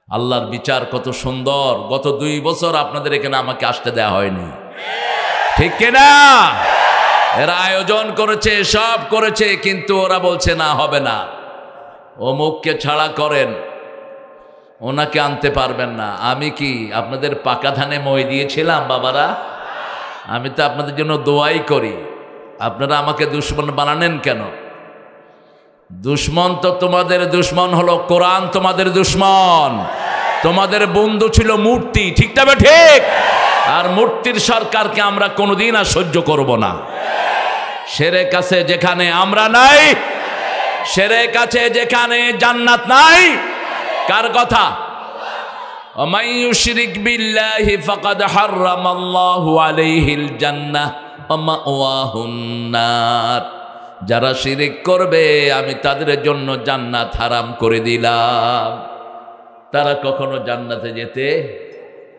আল্লাহর বিচার কত সুন্দর। গত 2 বছর আপনাদের এখানে আমাকে আসতে দেয়া হয়নি, ঠিক কিনা? এরা আয়োজন করেছে, সব করেছে, কিন্তু ওরা বলছে না, হবে না, অমুককে ছাড়া করেন, ওনাকে আনতে পারবেন না। আমি কি আপনাদের পাকা ধানে মই দিয়েছিলাম বাবারা? আমি তো আপনাদের জন্য দোয়াই করি। আপনারা আমাকে দুশ্মন বানানেন কেন? দুশ্মন তো তোমাদের দুশ্মন হলো কোরআন, তোমাদের দুশ্মন। তোমাদের বন্ধু ছিল মূর্তি, ঠিক না ঠিক? আর মূর্তির সরকারকে আমরা কোনোদিন আর সহ্য করব না। শিরক আছে যেখানে আমরা নাই, শিরক আছে যেখানে জান্নাত নাই। কার কথা? ওয়ামান ইউশরিক বিল্লাহি ফাকাদ হারামাল্লাহু আলাইহিল জান্নাহ ওয়া মাওয়াহুন নার। যারা শিরক করবে আমি তাদের জন্য জান্নাত হারাম করে দিলাম, তারা কখনো জান্নাতে যেতে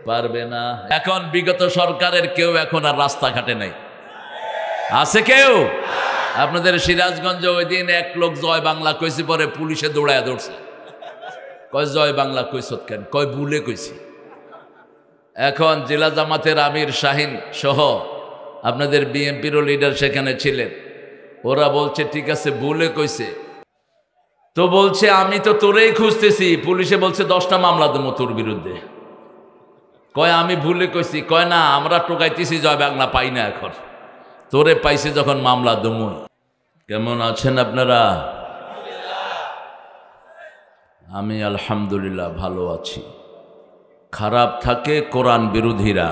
পারবে না। এখন বিগত সরকারের কেউ এখন আর রাস্তাঘাটে নেই, আছে কেউ? আপনাদের সিরাজগঞ্জে ওই দিন এক লোক জয় বাংলা কইছে, পরে পুলিশে দৌড়ায় ধরছে। কয় জয় বাংলা কইছত কেন? কয় ভুলে কইছি। এখন জেলা জামাতের আমির শাহিন সহ আপনাদের বিএনপিরও লিডার সেখানে ছিলেন, ওরা বলছে ঠিক আছে ভুলে কইছে। তো বলছে আমি তো তোরেই খুঁজতেছি। পুলিশে বলছে 10টা মামলা দেবো তোর বিরুদ্ধে। কয় আমি ভুলে কইছি। কয় না, আমরা টোকাইতেছি, জয় বাংলা পাই না, এখন তোরে পাইছে যখন মামলা দেবো। কেমন আছেন আপনারা? আমি আলহামদুলিল্লাহ ভালো আছি। খারাপ থাকে কোরআন বিরোধীরা,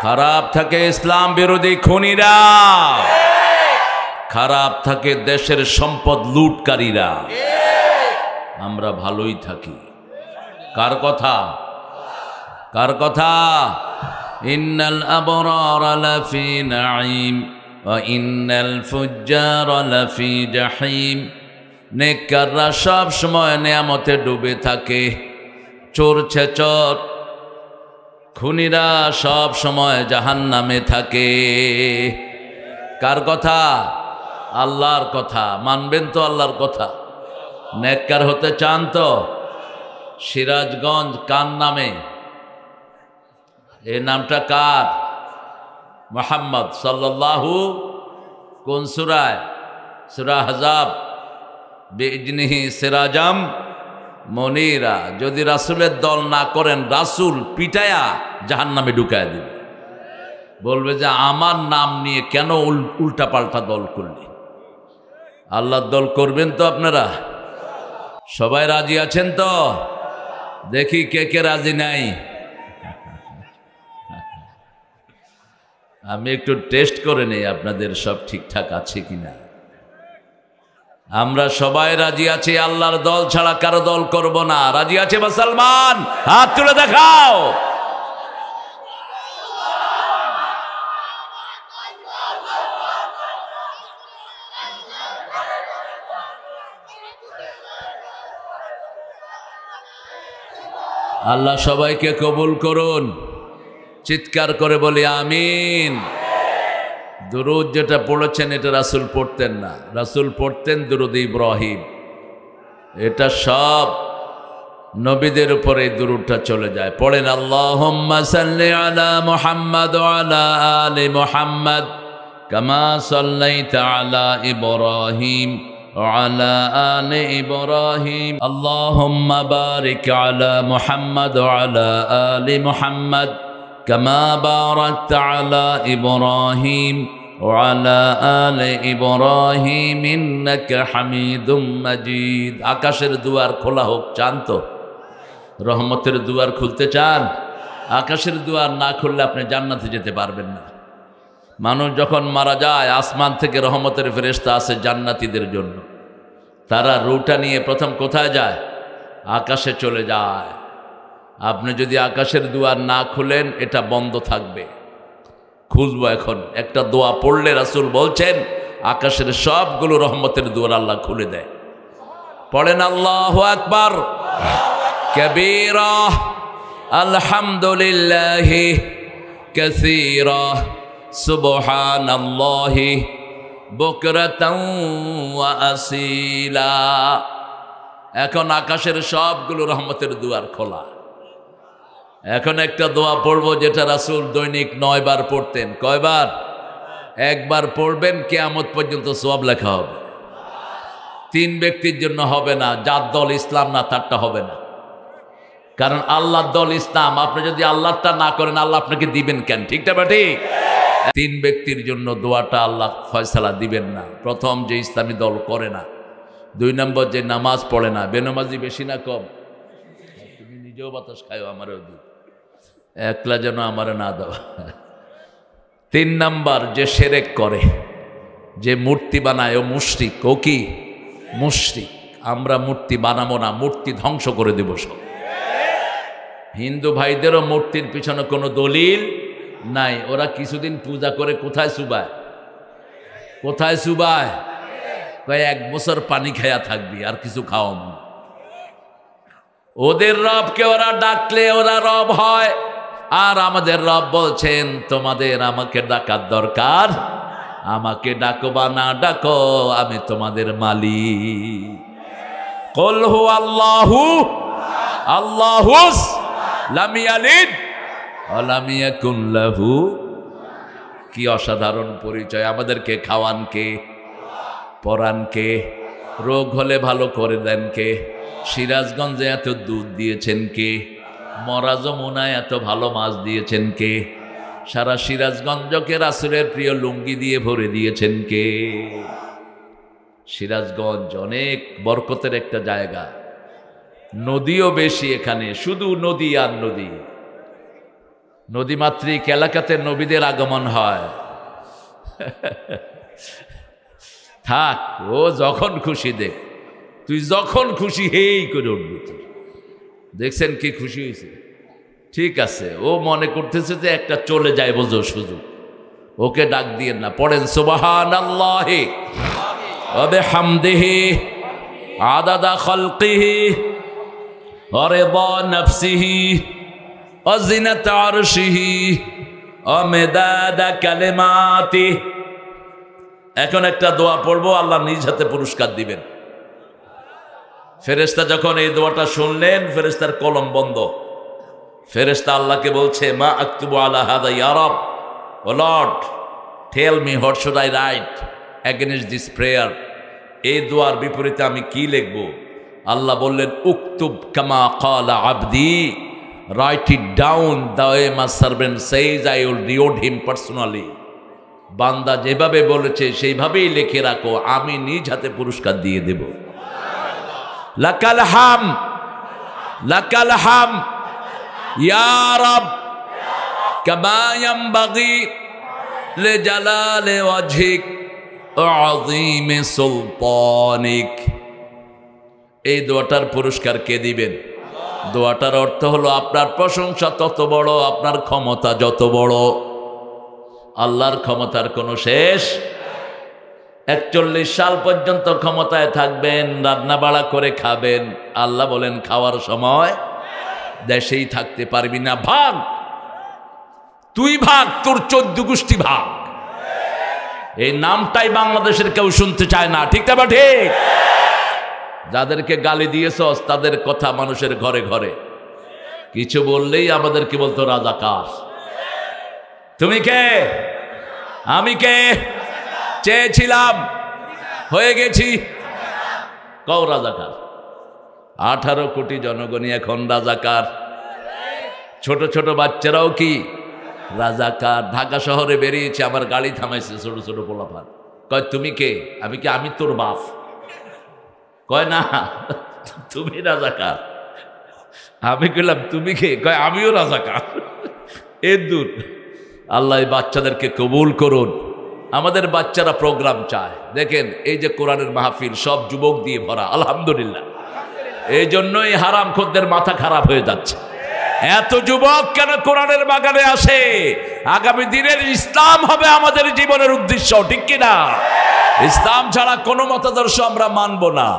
খারাপ থাকে ইসলাম বিরোধী খুনিরা, খারাপ থাকে দেশের সম্পদ লুটকারীরা। আমরা ভালোই থাকি। কার কথা? কার কথা? ইন্নাল আবরারা লাফি নাঈম ওয়া ইন্নাল ফুজ্জারা লাফি জাহিম। নেককাররা সব সময় নিয়ামতে ডুবে থাকে, চোর ছেচর খুনিরা সব সময় জাহান্নামে থাকে। কার কথা? আল্লাহর কথা। মানবেন তো আল্লাহর কথা? নেককার হতে চান তো? সিরাজগঞ্জ কার নামে? এই নামটা কার? মুহাম্মদ সাল্লাল্লাহু কোন সূরায়? সূরা আহজাব। বিইজনিহি সিরাজাম মনিরা। যদি রাসূলের দল না করেন, রাসূল পিটায়া জাহান্নামে ঢুকায় দিবে। বলবে যে আমার নাম নিয়ে কেন উল্টা পাল্টা দল করলি? আল্লাহর দল করবেন তো আপনারা? সবাই রাজি আছেন তো? দেখি কে কে রাজি নাই। আমি একটু টেস্ট করে নেই আপনাদের সব ঠিকঠাক আছে কিনা। আমরা সবাই রাজি আছি, আল্লাহর দল ছাড়া কারো দল করব না। রাজি আছে মুসলমান? হাত তুলে দেখাও। আল্লাহ সবাইকে কবুল করুন। চিৎকার করে বলি আমিন। দুরুদ যেটা পড়েছেন এটা রাসূল পড়তেন না, রাসূল পড়তেন দুরুদ ইব্রাহিম। এটা সব নবীদের উপরে দুরুদটা চলে যায়। পড়েন আল্লাহুম্মা সাল্লি আলা মুহাম্মাদ ওয়া আলা আলি মুহাম্মাদ কামা সাল্লাইতা আলা ইব্রাহিম ওয়া আলা আলি ইব্রাহিম। আল্লাহুম্মা বারিক আলা মুহাম্মাদ ওয়া আলা আলি মুহাম্মাদ কামা বারাকতা আলা ইব্রাহিম ওয়া আলা আলি ইব্রাহিম ইন্নাকা হামিদুম মাজিদ। আকাশের দুয়ার খোলা হোক, চান তো? রহমতের দুয়ার খুলতে চান? আকাশের দুয়ার না খুললে আপনি জান্নাতে যেতে পারবেন না। মানুষ যখন মারা যায়, আসমান থেকে রহমতের ফেরেশতা আসে জান্নাতীদের জন্য। তারা রুটা নিয়ে প্রথম কোথায় যায়? আকাশে চলে যায়। আপনি যদি আকাশের দুয়ার না খুলেন, এটা বন্ধ থাকবে। খুলবো এখন। একটা দোয়া পড়লে রাসূল বলছেন আকাশের সবগুলো রহমতের দুয়ার আল্লাহ খুলে দেয়। পড়েন আল্লাহু আকবার কাবীরা আলহামদুলিল্লাহি কাসীরা সুবহানাল্লাহি বুকরাতাও ওয়া আসীলা। এখন আকাশের সবগুলো রহমতের দুয়ার খোলা। এখন একটা দোয়া পড়বো যেটা রাসূল দৈনিক 9 বার পড়তেন। কয়বার? একবার পড়বেন, কিয়ামত পর্যন্ত সওয়াব লেখা হবে। 3 ব্যক্তির জন্য হবে না, যার দল ইসলাম না তারটা হবে না। কারণ আল্লাহর দল ইসলাম, আপনি যদি আল্লাহটা না করেন আল্লাহ আপনাকে দিবেন কেন? ঠিকটা বা ঠিক? 3 ব্যক্তির জন্য দোয়াটা আল্লাহ ফয়সালা দিবেন না। প্রথম, যে ইসলামী দল করে না। 2 নম্বর, যে নামাজ পড়ে না। বেনামাজি বেশি না কম? তুমি নিজেও বাতাস খাও, আমারও দিও, একলা যেন আমার না দাও। 3 নম্বর, যে শিরক করে, যে মূর্তি বানায়, ও মুশরিক। ও কি? মুশরিক। আমরা মূর্তি বানাবো না, মূর্তি ধ্বংস করে দেব সব। হিন্দু ভাইদেরও মূর্তির পিছনে কোনো দলিল নাই। ওরা কিছুদিন পূজা করে কোথায় চুবায়? কোথায় চুবায়? কয় 1 বছর পানি খায়া থাকবি, আর কিছু খাওয়াম। ওদের রবকে ওরা ডাকলে ওরা রব হয়। আর আমাদের রব বলছেন, তোমাদের আমাকে ডাকার দরকার, আমাকে ডাকো বা না ডাকো, আমি তোমাদের মালিক। কুল হু আল্লাহু আল্লাহুস লাম ইয়ালিদ ওয়া লাম ইয়াকুন লাহু। কি অসাধারণ পরিচয়! আমাদেরকে খাওয়ান কে? পরান কে? রোগ হলে ভালো করে দেন কে? সিরাজগঞ্জে এত দুধ দিয়েছেন কে? মরা যমুনায় এত ভালো মাছ দিয়েছেন কে? সারা সিরাজগঞ্জকে রাসূলের প্রিয় লুঙ্গি দিয়ে ভরে দিয়েছেন কে? সিরাজগঞ্জ অনেক বরকতের একটা জায়গা, নদীও বেশি এখানে, শুধু নদী আর নদী। নদীমাতৃক এলাকাতে নবীদের আগমন হয়। থাক, ও যখন খুশি দেখ, তুই যখন খুশি হেই করে উঠবি। দেখছেন কি খুশি হয়েছে? ঠিক আছে, ও মনে করতেছে যে একটা চলে যায় বোঝো সুযোগ, ওকে ডাক দিয়ে না। পড়েন সুবহানাল্লাহি ওয়া বিহামদিহি আদাদা খালকিহি ওয়া রিদা নাফসিহি ওয়া জিনাতা আরশিহি ওয়া মিদাদা কালিমাতিহি। এখন একটা দোয়া পড়বো, আল্লাহ নিজ হাতে পুরস্কার দিবেন। ফেরেশতা যখন এই দোয়াটা শুনলেন, ফেরেশতার কলম বন্ধ। ফেরেশতা আল্লাহকে বলছে, মা আকতুবু আলা হাদা ইয়া রব, O Lord, tell me what should I write against this prayer. এই দোয়ার বিপরীতে আমি কি লিখব? আল্লাহ বললেন, উকতুব কামা ক্বালা আবদি, write it down the way my servant says, I will reward him personally. বান্দা যেভাবে বলেছে সেইভাবেই লিখে রাখো, আমি নিজ হাতে পুরস্কার দিয়ে দেব। লাকাল হাম, লাকাল হাম ইয়া রব কামা ইয়ানবাগি লিজালালি ওয়াজহিক ওয়া আযীমি সুলতানিক। এই দোয়াটার পুরস্কার কে দিবেন? দোয়াটার অর্থ হলো, আপনার প্রশংসা তত বড়, আপনার ক্ষমতা যত বড়। আল্লাহর ক্ষমতার কোনো শেষ। 41 সাল পর্যন্ত ক্ষমতায় থাকবেন, রান্না বাড়া করে খাবেন। আল্লাহ বলেন, খাওয়ার সময় দেশেই থাকতে পারবি না, ভাগ, তুই ভাগ, তোর 14 গোষ্ঠী ভাগ। এই নামটাই বাংলাদেশের কেউ শুনতে চায় না, ঠিক না? ঠিক। যাদেরকে গালি দিয়েছস তাদের কথা মানুষের ঘরে ঘরে, কিছু বললেই আমাদেরকে বলতো রাজাকার। তুমি কে? আমি কে? চেয়েছিলাম, হয়ে গেছি। কও রাজাকার। 18 কোটি জনগণই এখন রাজাকার। ছোট ছোট বাচ্চারাও কি রাজাকার। ঢাকা শহরে বেরিয়েছে, আমার গাড়ি থামাইছে ছোট ছোট পোলাপান। কয়, তুমি কে? আমি কি? আমি তোর বাপ। কয়, না, তুমি রাজাকার। আমি কইলাম, তুমি কে? কয়, আমিও রাজাকার। এর দূর। আল্লাহ এই বাচ্চাদেরকে কবুল করুন। আমাদের বাচ্চারা প্রোগ্রাম চায়। দেখেন, এই যে কোরআনের মাহফিল সব যুবক দিয়ে ভরা, আলহামদুলিল্লাহ। এই জন্যই হারামখোরদের মাথা খারাপ হয়ে যাচ্ছে। এত যুবক কেন কোরআনের বাগানে আসে? আগামী দিনের ইসলাম হবে আমাদের জীবনের উদ্দেশ্য, ঠিক কিনা? ইসলাম ছাড়া কোনো মতাদর্শ আমরা মানব না।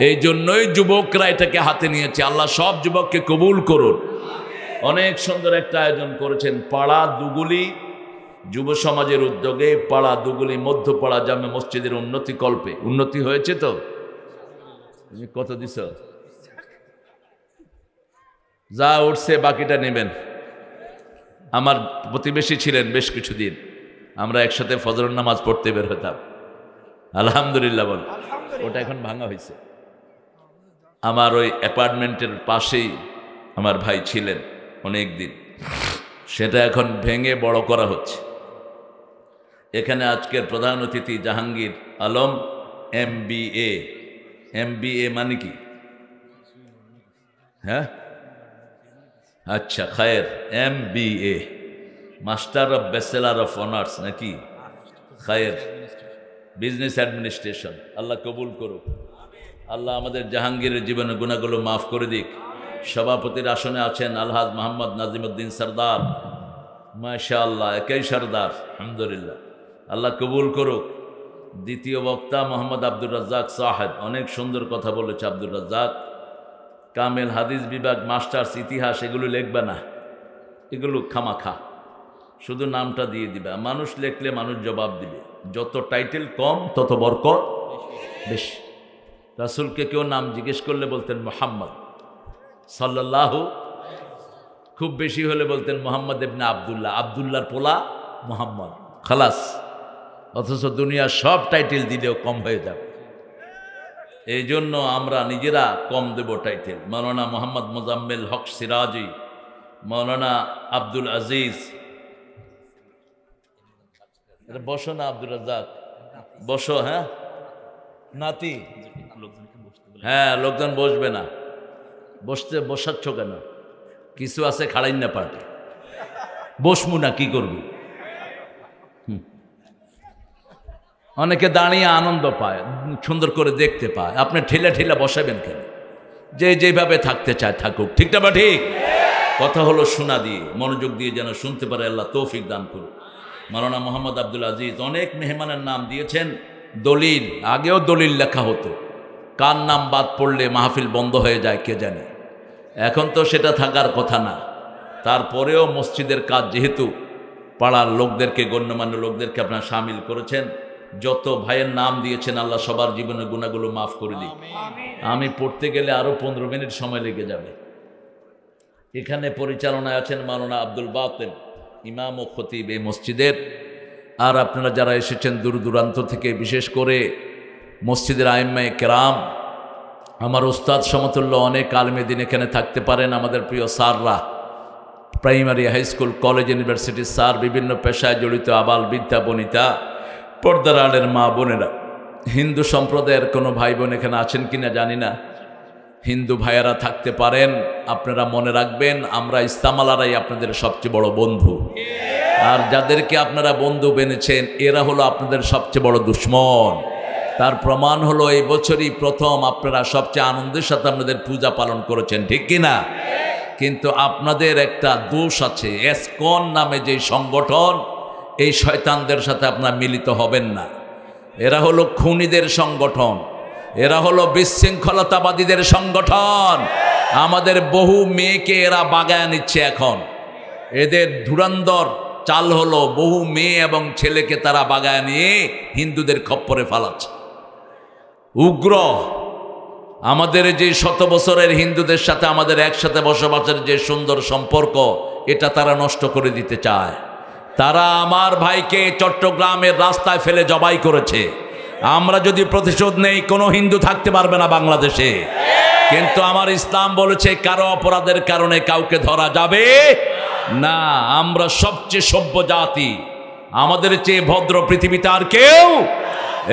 এই জন্যই যুবকরা এটাকে হাতে নিয়েছে। আল্লাহ সব যুবককে কবুল করুন। অনেক সুন্দর একটা আয়োজন করেছেন পাড়া দুগুলি যুব সমাজের উদ্যোগে। পাড়া দুগুলি মধ্যপাড়া জামে মসজিদের উন্নতি কল্পে। উন্নতি হয়েছে তো? তুমি কত দিছ? যা উঠছে বাকিটা নেবেন। আমার প্রতিবেশী ছিলেন বেশ কিছুদিন, আমরা একসাথে ফজরের নামাজ পড়তে বের হতাম। আলহামদুলিল্লাহ বল। ওটা এখন ভাঙা হয়েছে। আমার ওই অ্যাপার্টমেন্টের পাশেই আমার ভাই ছিলেন অনেক দিন, সেটা এখন ভেঙে বড় করা হচ্ছে। এখানে আজকের প্রধান অতিথি জাহাঙ্গীর আলম MBA। MBA মানে কি? হ্যাঁ, আচ্ছা খায়ের। MBA master of bachelor of honours নাকি? খায়ের, বিজনেস অ্যাডমিনিস্ট্রেশন। আল্লাহ কবুল করুক। আল্লাহ আমাদের জাহাঙ্গীরের জীবনের গুণাগুলো মাফ করে দিক। সভাপতির আসনে আছেন আলহাজ মোহাম্মদ নাজিমুদ্দিন সরদার, মাশাআল্লাহ, একই সরদার, আলহামদুলিল্লাহ, আল্লাহ কবুল করুক। দ্বিতীয় বক্তা মোহাম্মদ আব্দুর রাজ্জাক সাহেব, অনেক সুন্দর কথা বলেছে আব্দুর রাজ্জাক। কামেল হাদিস বিভাগ, মাস্টার্স, ইতিহাস, এগুলো লিখবে না, এগুলো খামাখা, শুধু নামটা দিয়ে দিবে। মানুষ লেখলে মানুষ জবাব দিবে। যত টাইটেল কম তত বরকত বেশি। রাসূলকে কেউ নাম জিজ্ঞেস করলে বলতেন মুহাম্মদ সাল্লাল্লাহু, খুব বেশি হলে বলতেন মোহাম্মদ ইবনে আব্দুল্লাহ, আব্দুল্লাহর পোলা মোহাম্মদ, খালাস। অথচ দুনিয়ার সব টাইটেল দিলেও কম হয়ে যাবে। এই জন্য আমরা নিজেরা কম দেব টাইটেল। মাওলানা মোহাম্মদ মোজাম্মেল হক সিরাজি, মাওলানা আব্দুল আজিজ, বসো না আব্দুর রাজ্জাক, বসো। হ্যাঁ নাতি, হ্যাঁ লোকজন বসবে না, বসাচ্ছ কেন? কিছু আছে খাড়াই না পার্টি, বসমু না, কি করবি? অনেকে দাঁড়িয়ে আনন্দ পায়, সুন্দর করে দেখতে পায়, আপনি ঠেলা ঠেলা বসাবেন কেন? যে যেভাবে থাকতে চায় থাকুক, ঠিক না বা ঠিক? কথা হলো শোনা দিয়ে, মনোযোগ দিয়ে যেন শুনতে পারে, আল্লাহ তৌফিক দান করুন। মাওলানা মোহাম্মদ আব্দুল আজিজ অনেক মেহমানের নাম দিয়েছেন। দলিল, আগেও দলিল লেখা হতো, কার নাম বাদ পড়লে মাহফিল বন্ধ হয়ে যায় কে জানে। এখন তো সেটা থাকার কথা না। তারপরেও মসজিদের কাজ যেহেতু, পাড়ার লোকদেরকে, গণ্যমান্য লোকদেরকে আপনারা সামিল করেছেন। যত ভাইয়ের নাম দিয়েছেন আল্লাহ সবার জীবনের গুণাগুলো মাফ করে দিন। আমি পড়তে গেলে আরো 15 মিনিট সময় লেগে যাবে। এখানে পরিচালনায় আছেন মাওলানা আব্দুল বাতিন, ইমাম ও খতিব এই মসজিদের। আর আপনারা যারা এসেছেন দূর দূরান্ত থেকে, বিশেষ করে মসজিদের আইম্মায়ে কেরাম, আমার উস্তাদ সমতুল্য অনেক আলেমে দিন এখানে থাকতে পারেন। আমাদের প্রিয় স্যাররা, প্রাইমারি, হাই স্কুল, কলেজ, ইউনিভার্সিটির স্যার, বিভিন্ন পেশায় জড়িত আবাল বৃদ্ধা বনিতা, পর্দার আলের মা বোনেরা, হিন্দু সম্প্রদায়ের কোনো ভাই বোন এখানে আছেন কিনা জানি না। হিন্দু ভাইয়েরা থাকতে পারেন। আপনারা মনে রাখবেন, আমরা ইসলামালারাই আপনাদের সবচেয়ে বড় বন্ধু। আর যাদেরকে আপনারা বন্ধু বেনেছেন এরা হলো আপনাদের সবচেয়ে বড় দুশ্মন। তার প্রমাণ হলো এই বছরই প্রথম আপনারা সবচেয়ে আনন্দের সাথে আপনাদের পূজা পালন করেছেন, ঠিক কিনা? কিন্তু আপনাদের একটা দোষ আছে, এসকন নামে যে সংগঠন, এই শয়তানদের সাথে আপনারা মিলিত হবেন না। এরা হলো খুনিদের সংগঠন, এরা হলো বিশৃঙ্খলতাবাদীদের সংগঠন। আমাদের বহু মেয়েকে এরা বাগায় নিচ্ছে। এখন এদের ধুরন্ধর চাল হলো বহু মেয়ে এবং ছেলেকে তারা বাগায় নিয়ে হিন্দুদের খপ্পরে ফালাচ্ছে। উগ্র। আমাদের যে শত বছরের হিন্দুদের সাথে আমাদের একসাথে বসবাসের যে সুন্দর সম্পর্ক, এটা তারা নষ্ট করে দিতে চায়। তারা আমার ভাইকে চট্টগ্রামের রাস্তায় ফেলে জবাই করেছে। আমরা যদি প্রতিশোধ নেই, কোনো হিন্দু থাকতে পারবে না বাংলাদেশে। কিন্তু আমার ইসলাম বলেছে কারো অপরাধের কারণে কাউকে ধরা যাবে না। আমরা সবচেয়ে সভ্য জাতি, আমাদের চেয়ে ভদ্র পৃথিবীতে আর কেউ।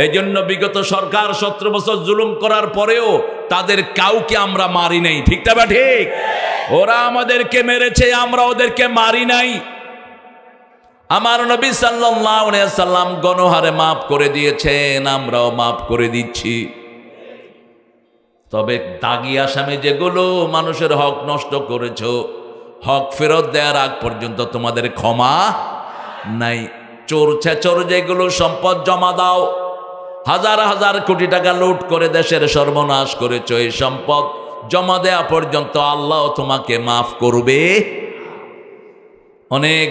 এই জন্য বিগত সরকার 17 বছর জুলুম করার পরেও তাদের কাউকে আমরা মারি নাই, ঠিক না? ঠিক। ওরা আমাদেরকে মেরেছে, আমরা ওদেরকে মারি নাই। আমার নবী সাল্লাল্লাহু আলাইহি সাল্লাম গণহারে মাফ করে দিয়েছেন, আমরাও মাফ করে দিচ্ছি। তবে দাগি আসামে যেগুলো মানুষের হক নষ্ট করেছো, হক ফেরত দেওয়ার আগ পর্যন্ত তোমাদের ক্ষমা নাই। চোর ছেচর যেগুলো সম্পদ জমা দাও, হাজার হাজার কোটি টাকা লুট করে দেশের সর্বনাশ করেছো, এই সম্পদ জমা দেওয়া পর্যন্ত আল্লাহ তোমাকে মাফ করবে। অনেক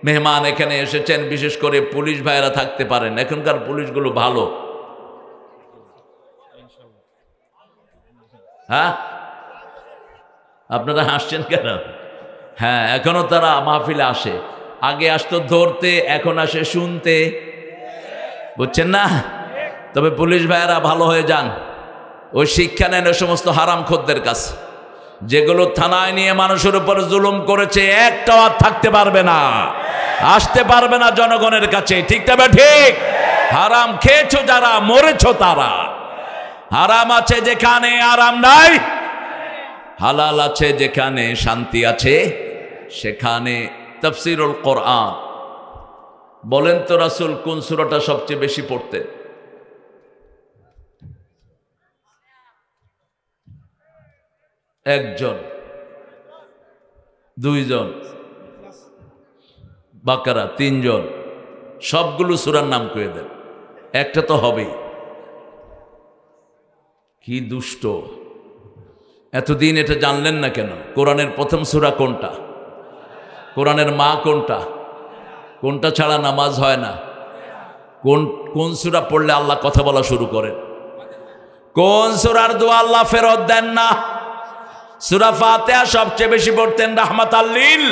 মেহমান এখানে এসেছেন, বিশেষ করে পুলিশ ভাইয়েরা থাকতে পারেন। এখনকার পুলিশগুলো ভালো, হ্যাঁ, আপনারা হাসছেন কেন? হ্যাঁ, এখনো তারা মাহফিলে আসে। আগে আসতো ধরতে, এখন আসে শুনতে, বুঝছেন না? তবে পুলিশ ভাইয়েরা ভালো হয়ে যান, ওই শিক্ষা নেন ওই সমস্ত হারাম খোরদের কাছে। যেগুলো থানায় নিয়ে মানুষের উপর জুলুম করেছে, একটাও আর থাকতে পারবে না, আসতে পারবে না জনগণের কাছে। ঠিক তবে ঠিক, হারাম খেয়েছো যারা, মরেছো তারা। হারাম আছে যেখানে আরাম নাই, হালাল আছে যেখানে শান্তি আছে সেখানে। তাফসীরুল কোরআন। বলেন তো রাসূল কোন সূরাটা সবচেয়ে বেশি পড়তেন? একজন, দুইজন, বাকারা তিনজন, সবগুলো সূরার নাম করে দেন, একটা তো হবেই। কি দুষ্ট, এতদিন এটা জানলেন না কেন? কোরআনের প্রথম সূরা কোনটা? কোরআনের মা কোনটা? কোনটা ছাড়া নামাজ হয় না? কোন সূরা পড়লে আল্লাহ কথা বলা শুরু করেন? কোন সূরার দোয়া আল্লাহ ফেরত দেন না? সূরা ফাতিহা সবচেয়ে বেশি পড়তেন রাহমাতাল লিল।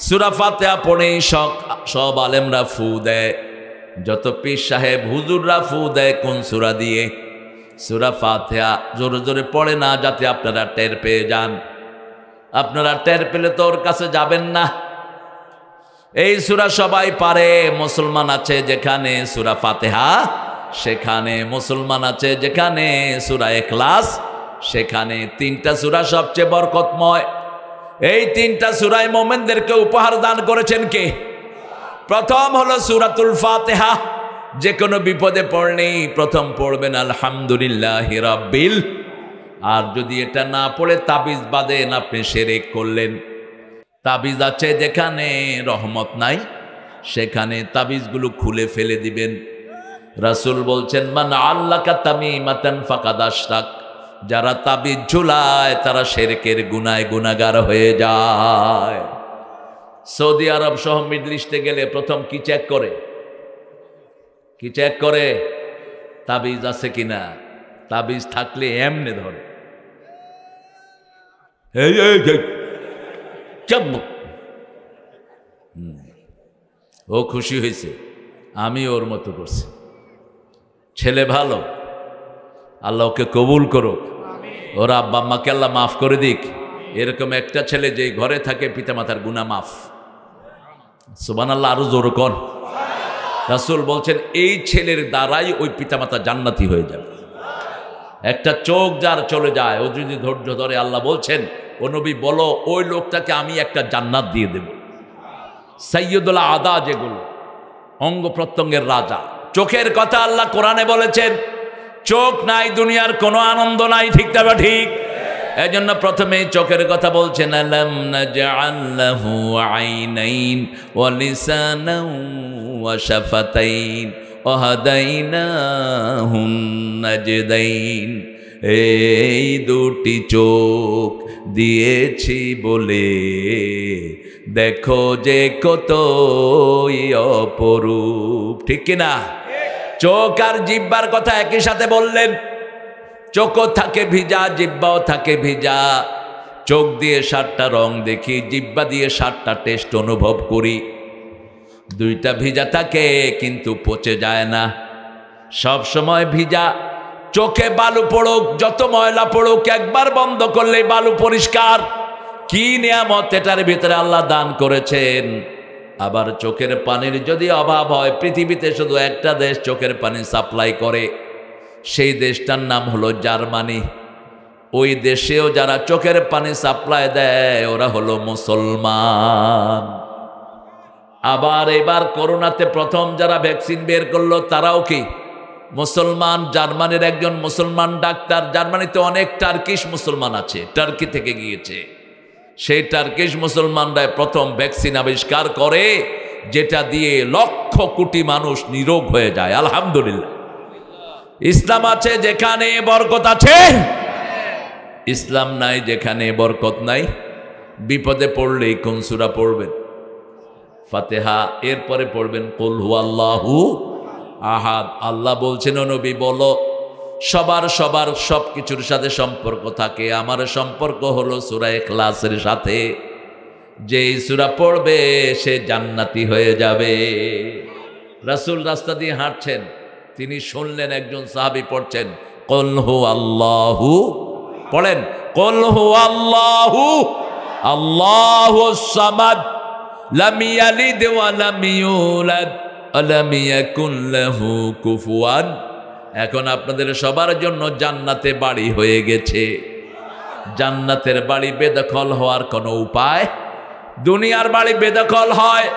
সূরা ফাতিহা পড়েই সব আলেমরা ফু দেয়, যত পীর সাহেব হুজুররা ফু দেয় কোন সূরা দিয়ে? সূরা ফাতিহা। জোরে জোরে পড়ে না, যাতে আপনারা টের পেয়ে যান। আপনারা টের পেলে তো ওর কাছে যাবেন না। এই সূরা সবাই পারে। মুসলমান আছে যেখানে সূরা ফাতিহা সেখানে, মুসলমান আছে যেখানে সূরা ইখলাস সেখানে। তিনটা সূরা সবচেয়ে বরকতময়। এই তিনটা সূরায় মুমিনদেরকে উপহার দান করেছেন কে? প্রথম হলো সূরাতুল ফাতিহা। যে কোনো বিপদে পড়লেই প্রথম পড়বেন আলহামদুলিল্লাহি রাব্বিল। আর যদি এটা না পড়ে তাবিজ বাঁধেন, আপনি শিরক করলেন। তাবিজ আছে যেখানে রহমত নাই সেখানে তাবিজগুলো খুলে ফেলে দিবেন। রাসূল বলছেন মান আল্লাকা তামিমাতান ফাকাদ আশরাক। যারা তাবিজ ঝুলায় তারা শিরকের গুনায় গুনাহগার হয়ে যায়। সৌদি আরব সহ মিডল ইস্টে গেলে প্রথম কি চেক করে? কি চেক করে? তাবিজ আছে কিনা। তাবিজ থাকলে এমনে ধরে, ও খুশি হয়েছে, আমি ওর মতো করছি। ছেলে ভালো, আল্লাহ ওকে কবুল করুক, ওর আব্বা আম্মাকে আল্লাহ মাফ করে দিক। এরকম একটা ছেলে যে ঘরে থাকে, পিতামাতার গুনাহ মাফ। সুবহানাল্লাহ, আরো জোর কোন। রাসূল বলছেন এই ছেলের দ্বারাই ওই পিতামাতা জান্নাতি হয়ে যাবে। একটা চোখ যার চলে যায়, ও যদি ধৈর্য ধরে, আল্লাহ বলছেন ও নবী বলো ওই লোকটাকে আমি একটা জান্নাত দিয়ে দেব। সাইয়্যিদুল আদা, যেগুলো অঙ্গ প্রত্যঙ্গের রাজা। চোখের কথা আল্লাহ কোরআনে বলেছেন, চোখ নাই দুনিয়ার কোনো আনন্দ নাই। ঠিক না বা ঠিক? এই জন্য প্রথমেই চোখের কথা বলছেন, আলাম নাজআল লাহু আইনাইন ওয়া লিসানান ওয়া শাফাতাইন ওয়া হাদাইনাহুন নাজদাইন। এই দুটি চোখ দিয়েছি বলে দেখো যে কতই অপরূপ। ঠিক কিনা? চোখ আর জিহ্বার কথা একই সাথে বললেন। চোখও থাকে ভিজা, জিহ্বাও থাকে ভিজা। চোখ দিয়ে 7টা রং দেখি, জিহ্বা দিয়ে 7টা টেস্ট অনুভব করি। দুইটা ভিজা থাকে কিন্তু পচে যায় না, সব সময় ভিজা। চোখে বালু পড়ুক, যত ময়লা পড়ুক, একবার বন্ধ করলে বালু পরিষ্কার। কি নিয়ামত এটার ভিতরে আল্লাহ দান করেছেন। আবার চোখের পানির যদি অভাব হয়, পৃথিবীতে শুধু একটা দেশ চোখের পানি সাপ্লাই করে, সেই দেশটার নাম হলো জার্মানি। ওই দেশেও যারা চোখের পানি সাপ্লাই দেয় ওরা হলো মুসলমান। আবার এবার করোনাতে প্রথম যারা ভ্যাকসিন বের করলো তারাও কি মুসলমান। জার্মানির একজন মুসলমান ডাক্তার, জার্মানিতে অনেক টার্কিশ মুসলমান আছে, টার্কি থেকে গিয়েছে, সেই টার্কিশ মুসলমানরা প্রথম ভ্যাকসিন আবিষ্কার করে, যেটা দিয়ে লক্ষ কোটি মানুষ নিরোগ হয়ে যায়। আলহামদুলিল্লাহ। ইসলাম আছে যেখানে বরকত আছে, ইসলাম নাই যেখানে বরকত নাই। বিপদে পড়লেই কোন সূরা পড়বেন? ফাতিহা। এরপরে পড়বেন কুল হুয়াল্লাহু আহাদ। আল্লাহ বলছেন ও নবী বলো সবার সবার সব কিছুর সাথে সম্পর্ক থাকে। আমার সম্পর্ক হলো সূরা ইখলাসের সাথে। যেই সূরা পড়বে সে জান্নাতি হয়ে যাবে। রাসূল রাস্তা দিয়ে হাঁটছেন, তিনি শুনলেন একজন সাহাবী পড়ছেন কুল হু আল্লাহু, পড়েন কুল হু আল্লাহু আল্লাহুস সামাদ লাম ইয়ালিদ ওয়া লাম ইউলাদ ওয়া লাম ইয়াকুল লাহু কুফুয়ান। এখন আপনাদের সবার জন্য জান্নাতে বাড়ি হয়ে গেছে। জান্নাতের বাড়ি বেদখল হওয়ার কোনো উপায়? দুনিয়ার বাড়ি বেদখল হয়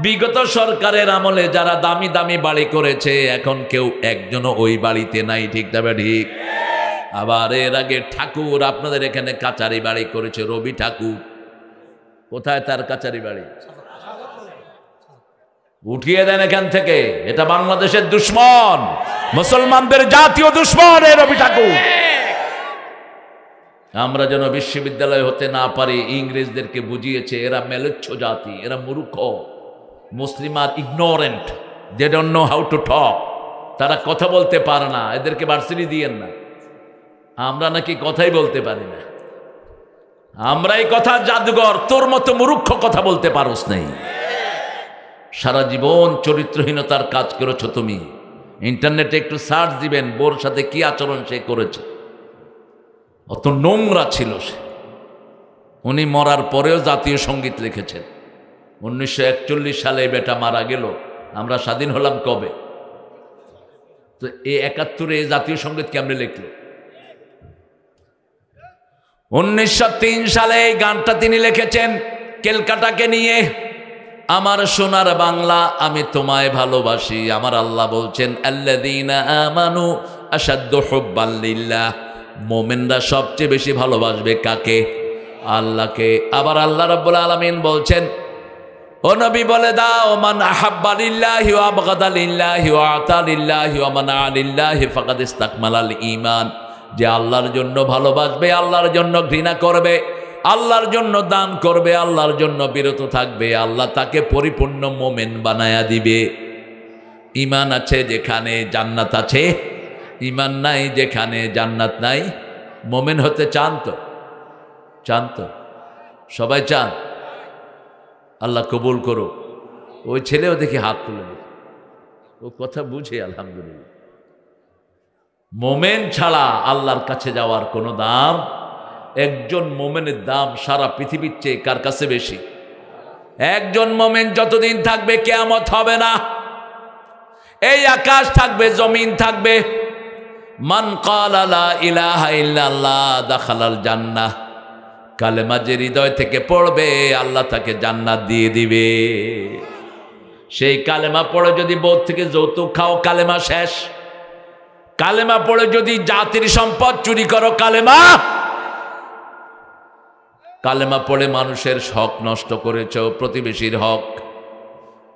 বিগত সরকারের আমলে যারা দামি দামি বাড়ি করেছে, এখন কেউ একজনও ওই বাড়িতে নাই, ঠিক তবে ঠিক। আবার এর আগে ঠাকুর আপনাদের এখানে কাচারি বাড়ি করেছে, রবি ঠাকুর। কোথায় তার কাচারি বাড়ি? উঠিয়ে দেন এখান থেকে। এটা বাংলাদেশের দুশ্মন, মুসলমানদের জাতীয় দুশ্মন এই রবি ঠাকুর। আমরা যেন বিশ্ববিদ্যালয় হতে না পারি, ইংরেজদেরকে বুঝিয়েছে এরা মেলেচ্ছ জাতি, এরা মূর্খ। মুসলিম আর ignorant, they don't know how to talk. তারা কথা বলতে পারে না, এদেরকে ভার্সিটি দিয়েন না। আমরা নাকি কথাই বলতে পারি না। আমরা এই কথা জাদুঘর, তোর মতো মূর্খ কথা বলতে পারোস নাই। সারা জীবন চরিত্রহীনতার কাজ করেছ তুমি। ইন্টারনেটে একটু সার্চ দিবেন বোর সাথে কি আচরণ সে করেছে। অত নোংরা ছিল সে। উনি মরার পরেও জাতীয় সঙ্গীত লিখেছেন। 1941 সালে বেটা মারা গেল, আমরা স্বাধীন হলাম কবে? তো এই 71-এ জাতীয় সঙ্গীত কেমনে লিখল? 1903 সালে এই গানটা তিনি লিখেছেন ক্যালকাটাকে নিয়ে। আমার সোনার বাংলা আমি তোমায় ভালোবাসি। আমার আল্লাহ বলছেন আল্লাযীনা আমানু আশাদ্দু হুব্বান লিল্লাহ। মুমিনরা সবচেয়ে বেশি ভালোবাসবে কাকে? আল্লাহকে। আবার আল্লাহ রাব্বুল আলামিন বলছেন, ও নবী বলে দাও, মান আহাব্বা লিল্লাহি ওয়া আবগাদা লিল্লাহি ওয়া আতা লিল্লাহি ওয়া মানা লিল্লাহি ফাকাদ ইসতাকমালাল ঈমান। যে আল্লাহর জন্য ভালোবাসবে, আল্লাহর জন্য ঘৃণা করবে, আল্লাহর জন্য দান করবে, আল্লাহর জন্য বিরত থাকবে, আল্লাহ তাকে পরিপূর্ণ মোমেন বানায়া দিবে। ঈমান আছে যেখানে জান্নাত আছে, ঈমান নাই যেখানে জান্নাত নাই। মোমেন হতে চান তো? চান তো? সবাই চান? আল্লাহ কবুল করো। ওই ছেলেও দেখি হাত তুলে, ও কথা বুঝে আলহামদুলিল্লাহ। মোমেন ছাড়া আল্লাহর কাছে যাওয়ার কোনো দাম। একজন মোমেনের দাম সারা পৃথিবীর চেয়ে কার কাছে বেশি? একজন মোমেন যতদিন থাকবে কিয়ামত হবে না। এই আকাশ থাকবে, জমিন থাকবে। মান ক্বালা লা ইলাহা ইল্লাল্লাহ দাখালাল জান্নাহ। কালেমা যে হৃদয় থেকে পড়বে আল্লাহ তাকে জান্নাত দিয়ে দিবে। সেই কালেমা পড়ে যদি বউ থেকে যৌতুক খাও, কালেমা শেষ। কালেমা পড়ে যদি জাতির সম্পদ চুরি করো, কালেমা। কালেমা পড়ে মানুষের হক নষ্ট করেছ, প্রতিবেশীর হক।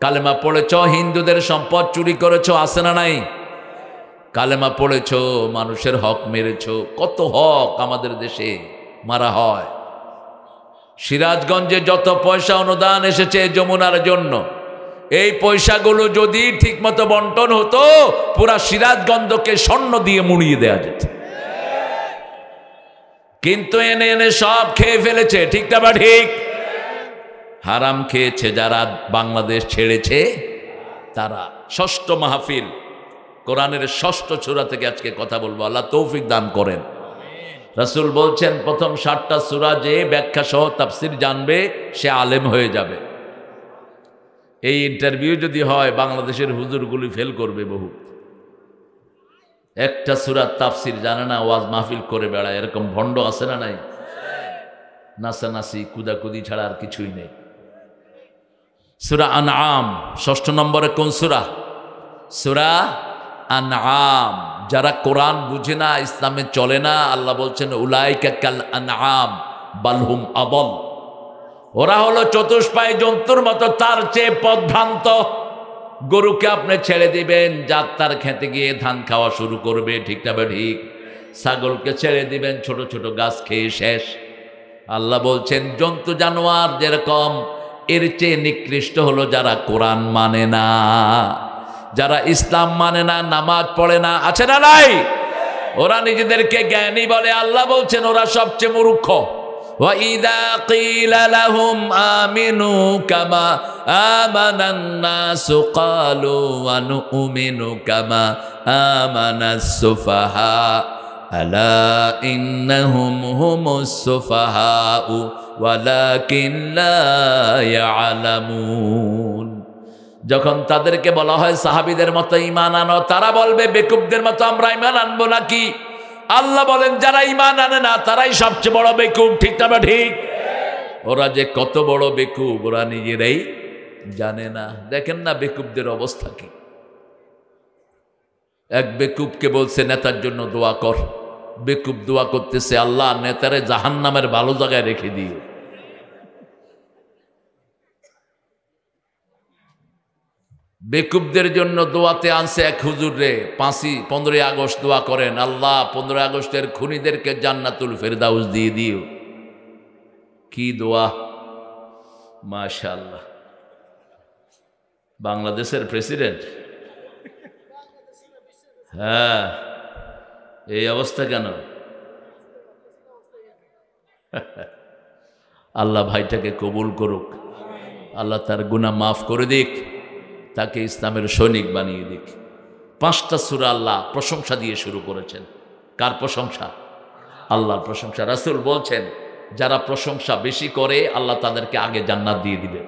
কালেমা পড়েছ হিন্দুদের সম্পদ চুরি করেছ, আছে না নাই? কালেমা পড়েছ মানুষের হক মেরেছ। কত হক আমাদের দেশে মারা হয়। সিরাজগঞ্জে যত পয়সা অনুদান এসেছে যমুনার জন্য, এই পয়সাগুলো যদি ঠিকমতো বন্টন হতো, পুরা সিরাজগঞ্জকে স্বর্ণ দিয়ে মুড়িয়ে দেয়া যেত। কিন্তু এনে এনে সব খেয়ে ফেলেছে, ঠিক না বা ঠিক? হারাম খেয়েছে যারা বাংলাদেশ ছেড়েছে তারা। ষষ্ঠ মাহফিল, কোরআনের ষষ্ঠ সূরা থেকে আজকে কথা বলবো। আল্লাহ তৌফিক দান করেন। রাসূল বলছেন প্রথম 7টা সূরা যে ব্যাখ্যা সহ তাফসীর জানবে সে আলেম হয়ে যাবে। এই ইন্টারভিউ যদি হয় বাংলাদেশের হুজুরগুলি ফেল করবে বহু। একটা সূরার তাফসীর জানে না, ওয়াজ মাহফিল করে বেড়ায়, এরকম ভণ্ড আছে না নাই? নাচানাচি কুদাকুদি ছাড়া আর কিছুই নেই। সূরা আনআম 6 নম্বরে কোন সূরা? সূরা আনআম। যারা কোরআন বুঝে না, ইসলামে চলে না, আল্লাহ বলছেন উলাইকা কাল আনআম বালহুম আদল। ওরা হলো চতুষ্পায়ী জন্তুর মতো, তার চেয়ে পথভ্রান্ত। গরুকে আপনি ছেড়ে দিবেন, যাত্রার খেতে গিয়ে ধান খাওয়া শুরু করবে, ঠিক না বা ঠিক? ছাগলকে ছেড়ে দিবেন, ছোট ছোট গাছ খেয়ে শেষ। আল্লাহ বলছেন জন্তু জানোয়ার যেরকম, এর চেয়ে নিকৃষ্ট হলো যারা কোরআন মানে না, যারা ইসলাম মানে না, নামাজ পড়ে না। আছে না নাই? ওরা নিজেদেরকে জ্ঞানী বলে, আল্লাহ বলছেন ওরা সবচেয়ে মূর্খ। وَإِذَا قِيلَ لَهُمْ آمِنُوا كَمَا آمَنَ النَّاسُ قَالُوا وَنُؤْمِنُ كَمَا آمَنَ السُّفَهَاءُ أَلَا إِنَّهُمْ هُمُ السُّفَهَاءُ وَلَكِنْ لَا يَعْلَمُونَ। যখন তাদেরকে বলা হয় সাহাবীদের মতো ঈমান আনো, তারা বলবে বেকুবদের মতো আমরা ঈমান আনবো নাকি? আল্লাহ বলেন যারা ঈমান আনে না তারাই সবচেয়ে বড় বেকুব। ঠিক না ঠিক? ওরা যে কত বড় বেকুব ওরা নিজেরাই জানে না। দেখেন না বেকুবদের অবস্থা কি। এক বেকুবকে বলছে নেতার জন্য দোয়া কর। বেকুব দোয়া করতেছে, আল্লাহ নেতারে জাহান্নামের ভালো জায়গায় রেখে দিও। বেকুবদের জন্য দোয়াতে আনছে এক হুজুর রে, 15ই আগস্ট দোয়া করেন, আল্লাহ 15 আগস্টের খুনিদেরকে জান্নাতুল ফেরদাউস দিয়ে দিও। কি দোয়া, মাশাআল্লাহ। বাংলাদেশের প্রেসিডেন্ট, হ্যাঁ, এই অবস্থা কেন? আল্লাহ ভাইটাকে কবুল করুক, আল্লাহ তার গুনাহ মাফ করে দিক, তাকে ইসলামের সৈনিক বানিয়ে দিক। 5টা সূরা আল্লাহ প্রশংসা দিয়ে শুরু করেছেন। কার প্রশংসা? আল্লাহর প্রশংসা। রাসূল বলছেন যারা প্রশংসা বেশি করে আল্লাহ তাদেরকে আগে জান্নাত দিয়ে দিবেন।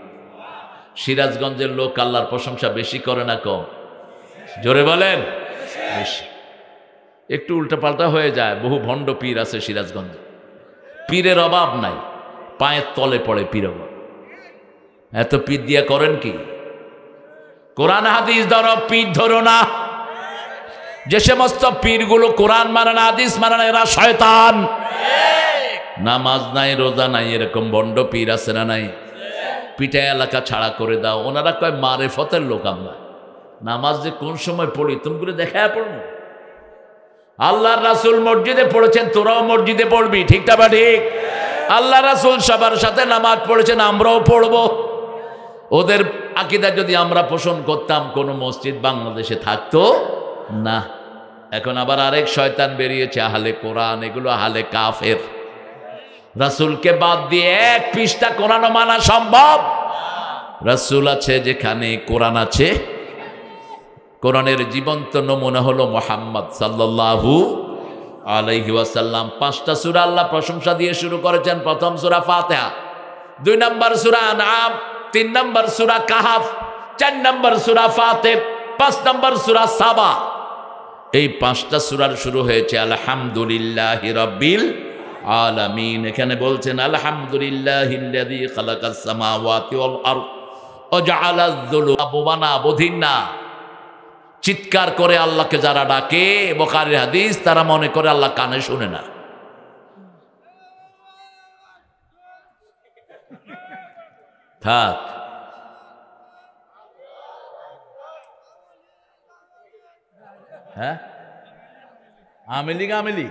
সিরাজগঞ্জের লোক আল্লাহর প্রশংসা বেশি করে না কম? জোরে বলেন। বেশি। একটু উল্টাপাল্টা হয়ে যায়। বহু ভণ্ড পীর আছে সিরাজগঞ্জে, পীরের অভাব নাই, পায়ের তলে পড়ে পীর অভাব। এত পীর দিয়া করেন কি? কোরআন হাদিস ধরো, পীর ধরো না। যে সমস্ত পীরগুলো কোরআন মানে না, হাদিস মানে না, এরা শয়তান। নামাজ নাই, রোজা নাই, এরকম ভণ্ড পীর আছে না নাই? পিঠা এলাকা ছাড়া করে দাও। ওনারা কয় মারেফতের লোক আমরা। নামাজ যে কোন সময় পড়ি তুমি করে দেখায় পড়বো। আল্লাহর রাসূল মসজিদে পড়েছেন, তোরাও মসজিদে পড়বি। ঠিকটা বা ঠিক? আল্লাহ রাসূল সবার সাথে নামাজ পড়েছেন, আমরাও পড়বো। ওদের আকীদা যদি আমরা পোষণ করতাম কোন মসজিদ বাংলাদেশে থাকতো না। এখন আবার আরেক শয়তান বেরিয়েছে, আহলে কোরআন। এগুলো আহলে কাফের। রাসূলকে বাদ দিয়ে এক পৃষ্ঠা কোরআনও মানা সম্ভব? রাসূল আছে যেখানে কোরআন আছে। কোরআনের জীবন্ত নমুনা হলো মুহাম্মদ সাল্লাল্লাহু আলাইহি ওয়াসাল্লাম। 5টা সূরা আল্লাহ প্রশংসা দিয়ে শুরু করেছেন। প্রথম সূরা ফাতিহা, 2 নম্বর সূরা আনআম, 3 নম্বর সূরা কাহাফ, 4 নম্বর সূরা ফাতির, 5 নম্বর সূরা সাবা। এই 5টা সূরার শুরু হয়েছে আলহামদুলিল্লাহি রাব্বিল আলামিন। এখানে বলছেন আলহামদুলিল্লাহিল্লাযী খালাকাস সামাওয়াতি ওয়াল আরদ ওয়া জাআলায যুলুমানা। বোঝেন না? চিৎকার করে আল্লাহকে যারা ডাকে, বুখারীর হাদিস, তারা মনে করে আল্লাহ কানে শুনে না। থাক। হ্যাঁ, আমেলি গামেলি,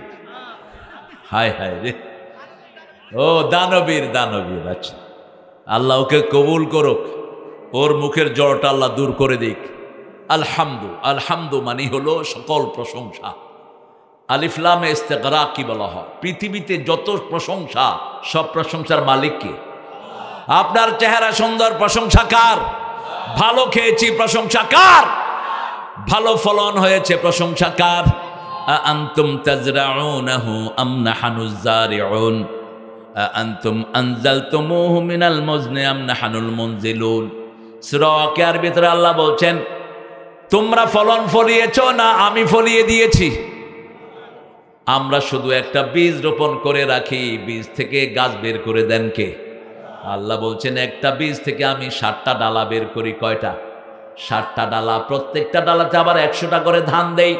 হায় হায় রে। ও দানবীর, দানবীর। আচ্ছা, আল্লাহ ওকে কবুল করুক, ওর মুখের জ্বরটা আল্লাহ দূর করে দিক। আলহামদু, আলহামদু মানে হলো সকল প্রশংসা। আলিফ লামে ইস্তিগরাক কি বলা হয়? পৃথিবীতে যত প্রশংসা, সব প্রশংসার মালিক কে? আপনার চেহারা সুন্দর, প্রশংসা কার? ভালো খেয়েছি, প্রশংসা কার? ভালো ফলন হয়েছে, প্রশংসা কার? আনতুম তাজরাউনাহু আম নাহনুজ জারিউন আনতুম আনজালতুমুহু মিনাল মুজনি আম নাহনুল মুনজিলুন। সূরা ওয়াকিয়ার ভিতরে আল্লাহ বলছেন তোমরা ফলন ফলিয়েছো না আমি ফলিয়ে দিয়েছি? আমরা শুধু একটা বীজ রোপণ করে রাখি, বীজ থেকে গাছ বের করে দেন কে? আল্লাহ বলছেন একটা বীজ থেকে আমি 60টা ডালা বের করি। কয়টা? 60টা ডালা। প্রত্যেকটা ডালাতে আবার 100টা করে ধান দেই।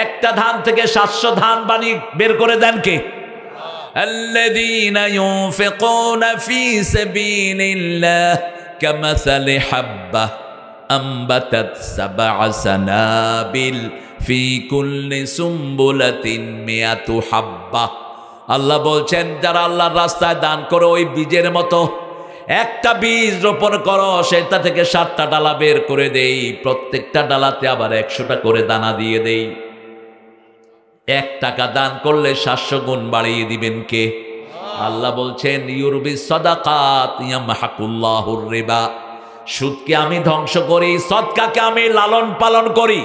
একটা ধান থেকে 700 ধান বানিয়ে বের করে দেন কে? আল্লাযীনা ইউনফিকুনা ফী সাবিলিল্লাহ কামাসালি হাব্বাহ আমবাতাত 7 সানাবিল ফী কুল্লি সুম্বুলাতিন মিয়াতু হাব্বাহ। আল্লাহ বলছেন যারা আল্লাহর রাস্তায় দান করো, ওই বীজের মতো একটা বীজ রোপণ করো, সেটা থেকে 7টা ডালা বের করে দেই। প্রত্যেকটা ডালাতে আবার 100টা করে দানা দিয়ে দেই। 1 টাকা দান করলে 700 গুণ বাড়িয়ে দিবেন কে? আল্লাহ বলছেন ইউরবি সাদাকাত ইয়ামহাকুল্লাহুর রিবা, সুদকে আমি ধ্বংস করি, সদকাকে আমি লালন পালন করি।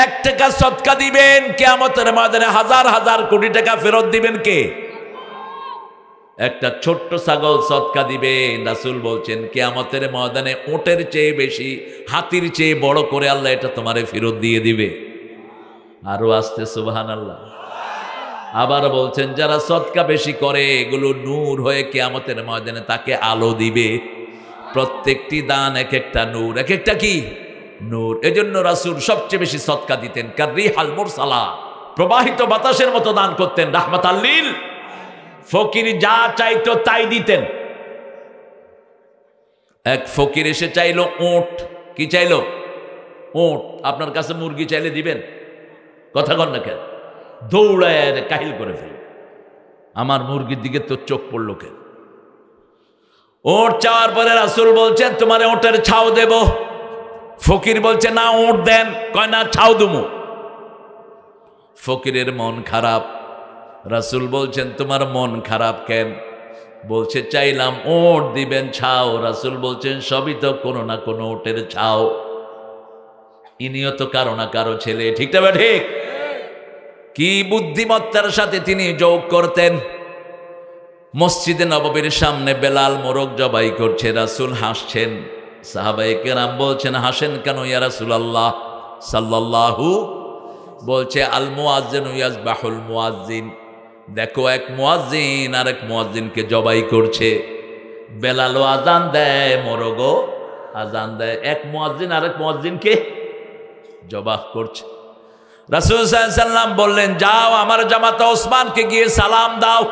1 টাকা সদকা দিবেন, কিয়ামতের ময়দানে হাজার হাজার কোটি টাকা ফেরত দিবেন কে? একটা ছোট্ট ছাগল সদকা দিবেন, রাসূল বলছেন কিয়ামতের ময়দানে উটের চেয়ে বেশি, হাতির চেয়ে বড় করে আল্লাহ এটা তোমারে ফেরত দিয়ে দিবে। আরো আসতে সুবহানাল্লাহ। আবার বলছেন যারা সদকা বেশি করে এগুলো নূর হয়ে কিয়ামতের ময়দানে তাকে আলো দিবে। প্রত্যেকটি দান এক একটা নূর, এক একটা কি নূর। এজন্য রাসূল সবচেয়ে বেশি সদকা দিতেন, কাররিহাল মুরসালা, প্রবাহিত বাতাসের মতো দান করতেন, রাহমাতাল লিল। ফকির যা চাইতো তাই দিতেন। এক ফকির এসে চাইলো উট। কি চাইলো? উট। আপনার কাছে মুরগি চাইলে দিবেন? কথা কন না কেন? দৌড়ায় কাহিল করে ফেল। আমার মুরগির দিকে তো চোখ পড়লো কেন? উট চাওয়ার পরে রাসূল বলছেন তোমার উটের ছাও দেব। ফকির বলছে না উট দেন। কয় না ছাও দুমু। ফকিরের মন খারাপ। রাসূল বলছেন তোমার মন খারাপ কেন? বলছে চাইলাম উট দিবেন, ছাও। রাসূল বলছেন সবই তো কোনো না কোনো উটের ছাও। ইনিও তো কারো না কারো ছেলে, ঠিক না ঠিক? কি বুদ্ধিমত্তার সাথে তিনি যোগ করতেন। মসজিদে নববীর সামনে বেলাল মোরগ জবাই করছে, রাসূল হাসছেন। সাহাবায়ে কেরাম বলছেন হাসেন কেন ইয়া রাসূলুল্লাহ সাল্লাল্লাহু? বলছে আল মুয়াজ্জিনু ইয়াজবাহুল মুয়াজ্জিন, দেখো এক মুয়াজ্জিন আর এক মুয়াজ্জিনকে জবাই করছে। বেলালও আজান দেয়, মোরগও আজান দেয়, এক মুয়াজ্জিন আর এক মুয়াজ্জিনকে জবাহ করছে। রাসূল সাল্লাল্লাহু আলাইহি সাল্লাম বললেন যাও আমার জামাতা ওসমানকে গিয়ে সালাম দাও।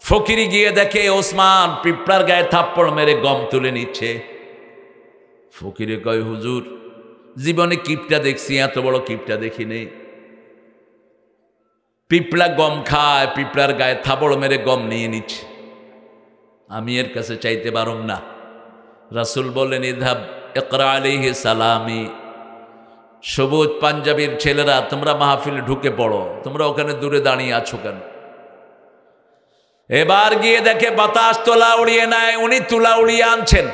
ফকিরি গিয়ে দেখে ওসমান পিঁপড়ার গায়ে থাপ্পড় মেরে গম তুলে নিচ্ছে। ফকিরে কয় হুজুর জীবনে কিপটা দেখছি, এত বড় কিপটা দেখি নেই। পিঁপড়া গম খায়, পিঁপড়ার গায়ে থাপ্পড় মেরে গম নিয়ে নিচ্ছে, আমি এর কাছে চাইতে পারুম না। রাসূল বললেন ইযহাব ইকরা আলাইহি সালামি, সবুজ পাঞ্জাবির ছেলেরা তোমরা মাহফিলে ঢুকে পড়ো, তোমরা ওখানে দূরে দাঁড়িয়ে আছো কেন? এবার গিয়ে দেখে বাতাস তোলা উড়িয়ে নেয়, উনি তুলা উড়িয়ে আনছেন।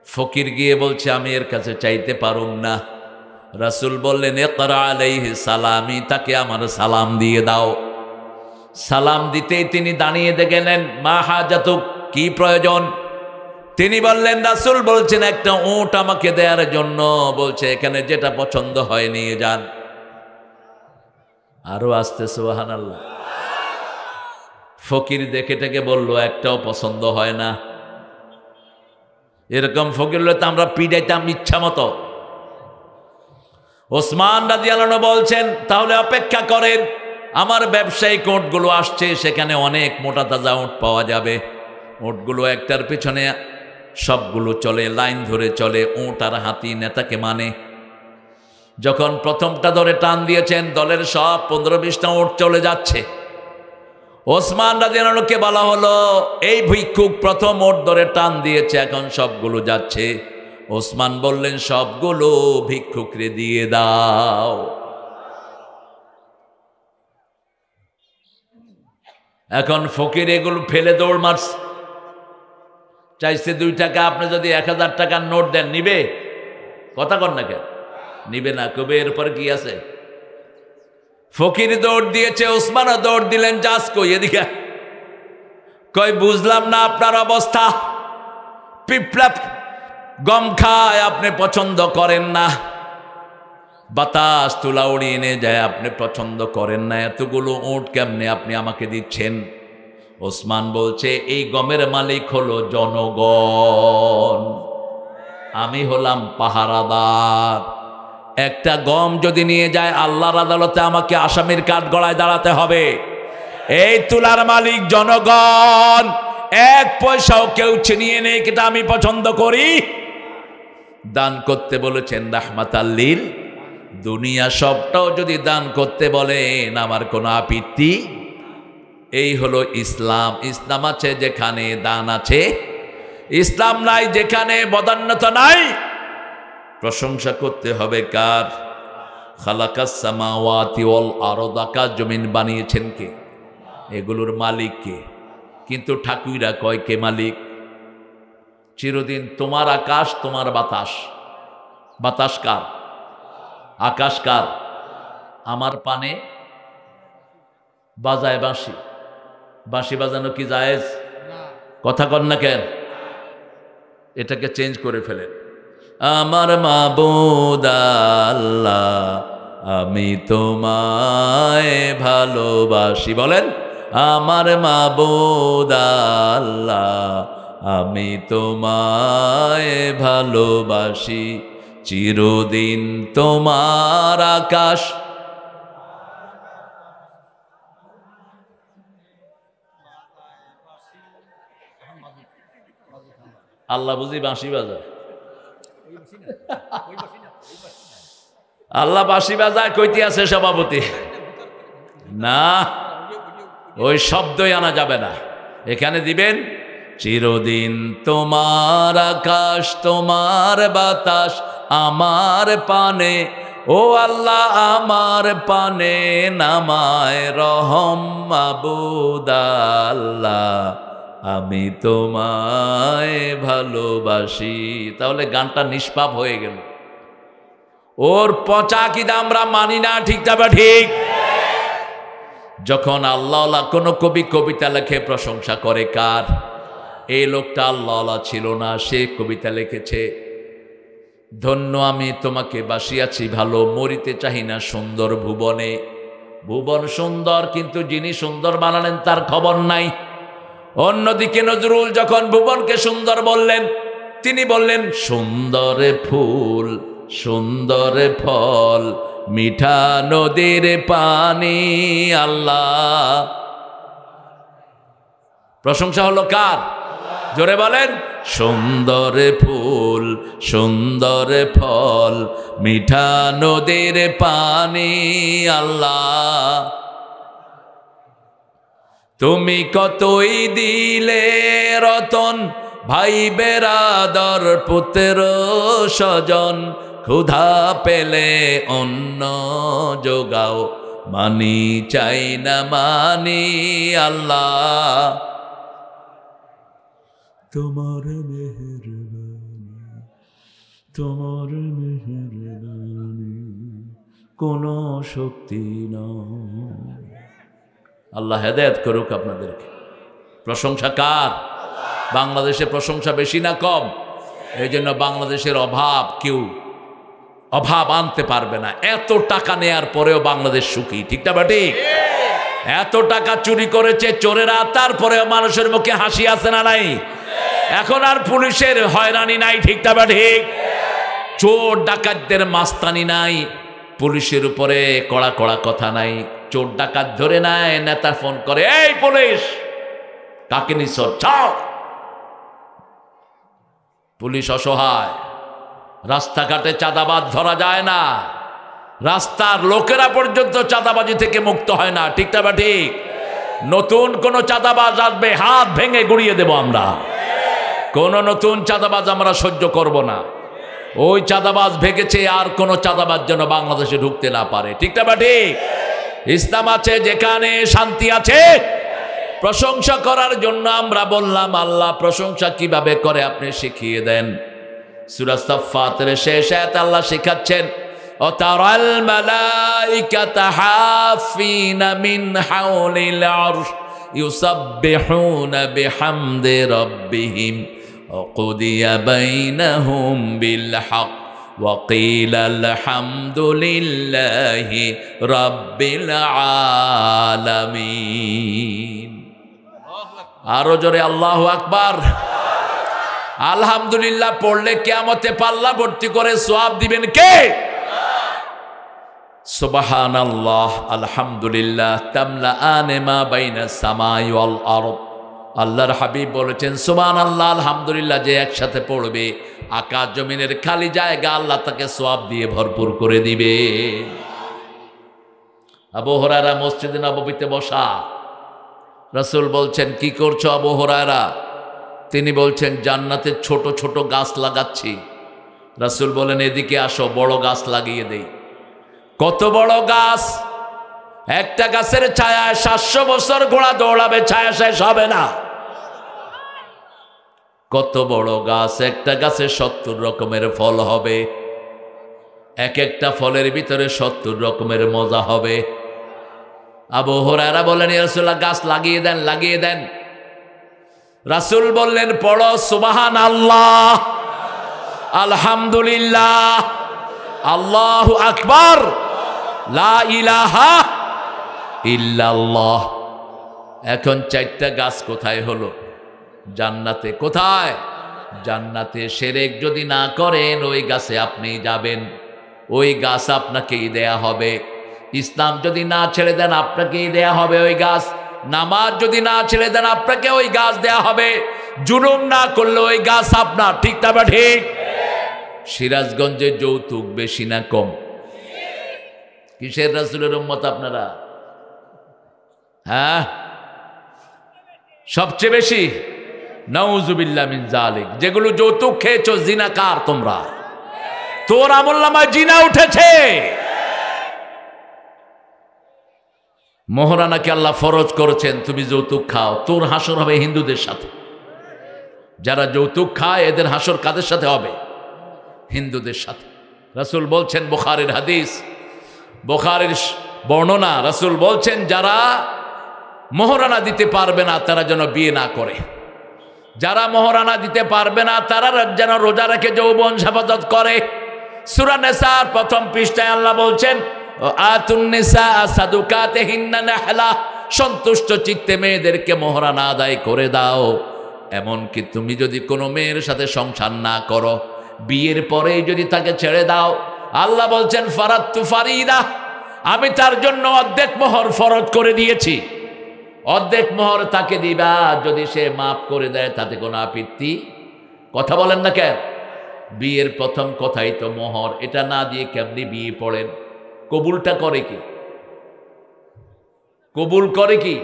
ফকির গিয়ে বলছে আমি এর কাছে চাইতে পারুম না। রাসূল বললেন ইকরা আলাইহি সালামি, তাকে আমার সালাম দিয়ে দাও। সালাম দিতেই তিনি দাঁড়িয়ে গেলেন, মা হাজাতুক, কি প্রয়োজন? তিনি বললেন রাসূল বলছেন একটা উট আমাকে দেওয়ার জন্য, বলছে এখানে যেটা পছন্দ হয় নিয়ে যান। আরো আসতে সুবহানাল্লাহ। ফকির দেখে টেকে বলল একটাও পছন্দ হয় না। এরকম ফকির হলে তো আমরা পিড়াইতাম ইচ্ছা মতো। ওসমান রাদিয়াল্লাহু আনহু বলছেন তাহলে অপেক্ষা করেন, আমার ব্যবসায়িক উটগুলো আসছে, সেখানে অনেক মোটা তাজা উট পাওয়া যাবে। উটগুলো একটার পেছনে সবগুলো চলে, লাইন ধরে চলে, উট আর হাতি নেতাকে মানে। যখন প্রথমটা ধরে টান দিয়েছেন দলের সব 15-20টা উট চলে যাচ্ছে। ওসমান রাদিয়াল্লাহু আনহুকে বলা হলো এই ভিক্ষুক প্রথম উট ধরে টান দিয়েছে, এখন সবগুলো যাচ্ছে। ওসমান বললেন সবগুলো ভিক্ষুকরে দিয়ে দাও। এখন ফকির এগুলো ফেলে দৌড় মারছে। চাইছে 2 টাকা, আপনি যদি 1000 টাকার নোট দেন নিবে? কথা কন না কেন? নিবে না, কবে এরপর কি আছে? ফকির দৌড় দিয়েছে, ওসমানও দৌড় দিলেন, যাস কই এদিকে। কই বুঝলাম না আপনার অবস্থা, পিঁপড়া গম খায় আপনি পছন্দ করেন না, বাতাস তুলা উড়িয়ে নিয়ে যায় আপনি পছন্দ করেন না, এতগুলো উট কেমনে আপনি আমাকে দিচ্ছেন? ওসমান বলছে এই গমের মালিক হলো জনগণ, আমি হলাম পাহারাদার। একটা গম যদি নিয়ে যায় আল্লাহর আদালতে আমাকে আসামির কাঠগড়ায় দাঁড়াতে হবে। এই তুলার মালিক জনগণ, 1 পয়সাও কেউ ছিনিয়ে নেই, এটা আমি পছন্দ করি। দান করতে বলেছেন রাহমাতাল লিল দুনিয়া, সবটাও যদি দান করতে বলেন আমার কোনো আপত্তি। এই হলো ইসলাম। ইসলাম আছে যেখানে দান আছে, ইসলাম নাই যেখানে বদান্যতা নাই। প্রশংসা করতে হবে কার? খালাকাস সামাওয়াতি ওয়াল আরদ, আকাশ জমিন বানিয়েছেন কে? এগুলোর মালিক কে? কিন্তু ঠাকুররা কয় কে মালিক? চিরদিন তোমার আকাশ, তোমার বাতাস। বাতাস কার? আকাশ কার? আমার পানে বাজায় বাঁশি। বাঁশি বাজানো কি জায়েজ? কথা কন না কেন? এটাকে চেঞ্জ করে ফেলেন। আমার মাবুদ আল্লাহ, আমি তোমায় ভালোবাসি। বলেন, আমার মাবুদ আল্লাহ, আমি তোমায় ভালোবাসি। চিরদিন তোমার আকাশ। আল্লাহ বুঝি বাঁশি বাজায়? আল্লাহ বাঁশি বাজায় কইতে আছে সভাপতি? না, ওই শব্দই আনা যাবে না। এখানে দিবেন চিরদিন তোমার আকাশ, তোমার বাতাস আমার পানে। ও আল্লাহ আমার পানে নামায় রহম মাবুদ আল্লাহ, আমি তোমায় ভালোবাসি। তাহলে গানটা নিষ্পাপ হয়ে গেল। ওর পচা কিদা আমরা মানি না, ঠিক তবে ঠিক। যখন আল্লাহ কোন কবি কবিতা লেখে প্রশংসা করে কার? এই লোকটা আল্লাহ ছিল না, সে কবিতা লিখেছে, ধন্য আমি তোমাকে বাসিয়াছি ভালো, মরিতে চাহি না সুন্দর ভুবনে। ভুবন সুন্দর, কিন্তু যিনি সুন্দর বানালেন তার খবর নাই। অন্যদিকে নজরুল যখন ভুবনকে সুন্দর বললেন, তিনি বললেন সুন্দর ফুল, সুন্দর ফল, মিঠা নদীর পানি। আল্লাহ প্রশংসা হলো কার? জোরে বলেন, সুন্দর ফুল, সুন্দর ফল, মিঠা নদীর পানি। আল্লাহ তুমি কতই দিলে রতন, ভাই বেরাদর পুত্র স্বজন, ক্ষুধা পেলে অন্ন যোগাও, মানি চাই না মানি। আল্লাহ তোমার মেহেরবানি, তোমার মেহেরবানি, কোনো শক্তি নয়। আল্লাহ হেদায়েত করুক আপনাদেরকে। প্রশংসা কার? বাংলাদেশে প্রশংসা বেশি না কম? এই জন্য বাংলাদেশের অভাব কেউ অভাব আনতে পারবে না। এত টাকা নেয়ার পরেও বাংলাদেশ সুখী, ঠিক না বাটি? এত টাকা চুরি করেছে চোরেরা, তারপরেও মানুষের মুখে হাসি আছে না নাই? এখন আর পুলিশের হয়রানি নাই, ঠিক না বাটি? চোর ডাকাতদের মাস্তানি নাই, পুলিশের উপরে কড়া কড়া কথা নাই। চোর ডাকাত ধরে নেয়, নেতা ফোন করে, এই পুলিশ কাকে নিছ, ছাও। পুলিশ অসহায়। রাস্তাঘাটে চাঁদাবাজ ধরা যায় না, রাস্তার লোকেরা পর্যন্ত চাঁদাবাজি থেকে মুক্ত হয় না, ঠিক না ঠিক? নতুন কোন চাঁদাবাজ আসবে, হাত ভেঙে গুড়িয়ে দেব আমরা। কোন নতুন চাঁদাবাজ আমরা সহ্য করব না। ওই চাঁদাবাজ ভেগেছে, আর কোন চাঁদাবাজ যেন বাংলাদেশে ঢুকতে না পারে, ঠিক না ঠিক? ইসলাম আছে যেখানে, শান্তি আছে। প্রশংসা করার জন্য আমরা বললাম, আল্লাহ প্রশংসা কিভাবে করে আপনি শিখিয়ে দেন। সূরা সাফফাতের শেষ আয়াতে আল্লাহ শেখাচ্ছেন, ওয়াতারাল মালাইকাতা হাফিনা মিন হাওলিল আরশ ইউসাব্বিহুনা বিহামদি রাব্বিহিম ওয়া কুদিয়া বাইনাহুম বিল হক ওয়া কিলা আলহামদুলিল্লাহি রাব্বিল আলামিন। আরো জোরে আল্লাহু আকবার। আলহামদুলিল্লাহ পড়লে কিয়ামতে পাল্লা ভর্তি করে সওয়াব দিবেন কে? সুবহানাল্লাহ, আলহামদুলিল্লাহ তামলাআনে মা বাইনাস সামাই ওয়াল আরদ। আল্লাহর হাবিব বলেছেন, সুবহানাল্লাহ আলহামদুলিল্লাহ যে একসাথে পড়বে, আকাশ জমিনের খালি জায়গা আল্লাহ তাকে সওয়াব দিয়ে ভরপুর করে দিবে। আবু হুরায়রা মসজিদে নববীতে বসা, রাসূল বলছেন, কি করছো আবু হুরায়রা? তিনি বলছেন, জান্নাতে ছোট ছোট গাছ লাগাচ্ছি। রাসূল বলেন, এদিকে আসো, বড় গাছ লাগিয়ে দেই। কত বড় গাছ, একটা গাছের ছায়ায় 700 বছর ঘোড়া দৌড়াবে, ছায়া শেষ হবে না। কত বড় গাছ, একটা গাছে 70 রকমের ফল হবে, এক একটা ফলের ভিতরে 70 রকমের মজা হবে। আবু হুরায়রা বললেন, ইয়া রাসূলুল্লাহ, গাছ লাগিয়ে দেন, লাগিয়ে দেন। রাসূল বললেন, পড়ো সুবহানাল্লাহ, আলহামদুলিল্লাহ, আল্লাহু আকবার, লা ইলাহা ইল্লাল্লাহ। এখন 4টা গাছ কোথায় হলো? জান্নাতে। কোথায়? জান্নাতে। শিরক যদি না করেন ওই গাছে আপনি যাবেন, ওই গাছ আপনাকেই দেয়া হবে। ইসলাম যদি না ছেড়ে দেন আপনাকেই দেয়া হবে ওই গাছ। নামাজ যদি না ছেড়ে দেন আপনাকে ওই গাছ দেয়া হবে। জুলুম না করলে ওই গাছ আপনার। ঠিক না বা ঠিক? সিরাজগঞ্জে যৌতুক বেশি না কম? কিসের রাসূলের উম্মত আপনারা? হ্যাঁ, সবচেয়ে বেশি। নাউযুবিল্লাহ মিন যালিক। যেগুলো যৌতুক খেয়েছো, জিনাকার তোমরা, তোর আমলনামায় জিনা উঠেছে। মোহরানাকে আল্লাহ ফরজ করেছেন, তুমি যৌতুক খাও, তোর হাসর হবে হিন্দুদের সাথে। যারা যৌতুক খায় এদের হাসর কাদের সাথে হবে? হিন্দুদের সাথে। রাসূল বলছেন, বুখারীর হাদিস, বুখারীর বর্ণনা, রাসূল বলছেন যারা মোহরানা দিতে পারবে না তারা যেন বিয়ে না করে। যারা মোহরানা দিতে পারবে না তারা যেন রোজা রেখে যৌবন হেফাজত করে। সূরা নিসার 1ম পৃষ্ঠায় আল্লাহ বলছেন, আতুন নিসা সাদুকাতিহিন্না নাহলা, সন্তুষ্ট চিত্তে মেয়েদেরকে মোহরানা আদায় করে দাও। এমনকি তুমি যদি কোনো মেয়ের সাথে সংসার না করো, বিয়ের পরেই যদি তাকে ছেড়ে দাও, আল্লাহ বলছেন ফারাদতু ফারিদা, আমি তার জন্য অর্ধেক মোহর ফরজ করে দিয়েছি। অর্ধেক মোহর তাকে দিবা, যদি সে মাফ করে দেয় তাতে কোনো আপত্তি। কথা বলেন না কেন? বিয়ের প্রথম কথাই তো মোহর। এটা না দিয়ে কেমনি বিয়ে পড়েন? কবুলটা করে কি? কবুল করে কি?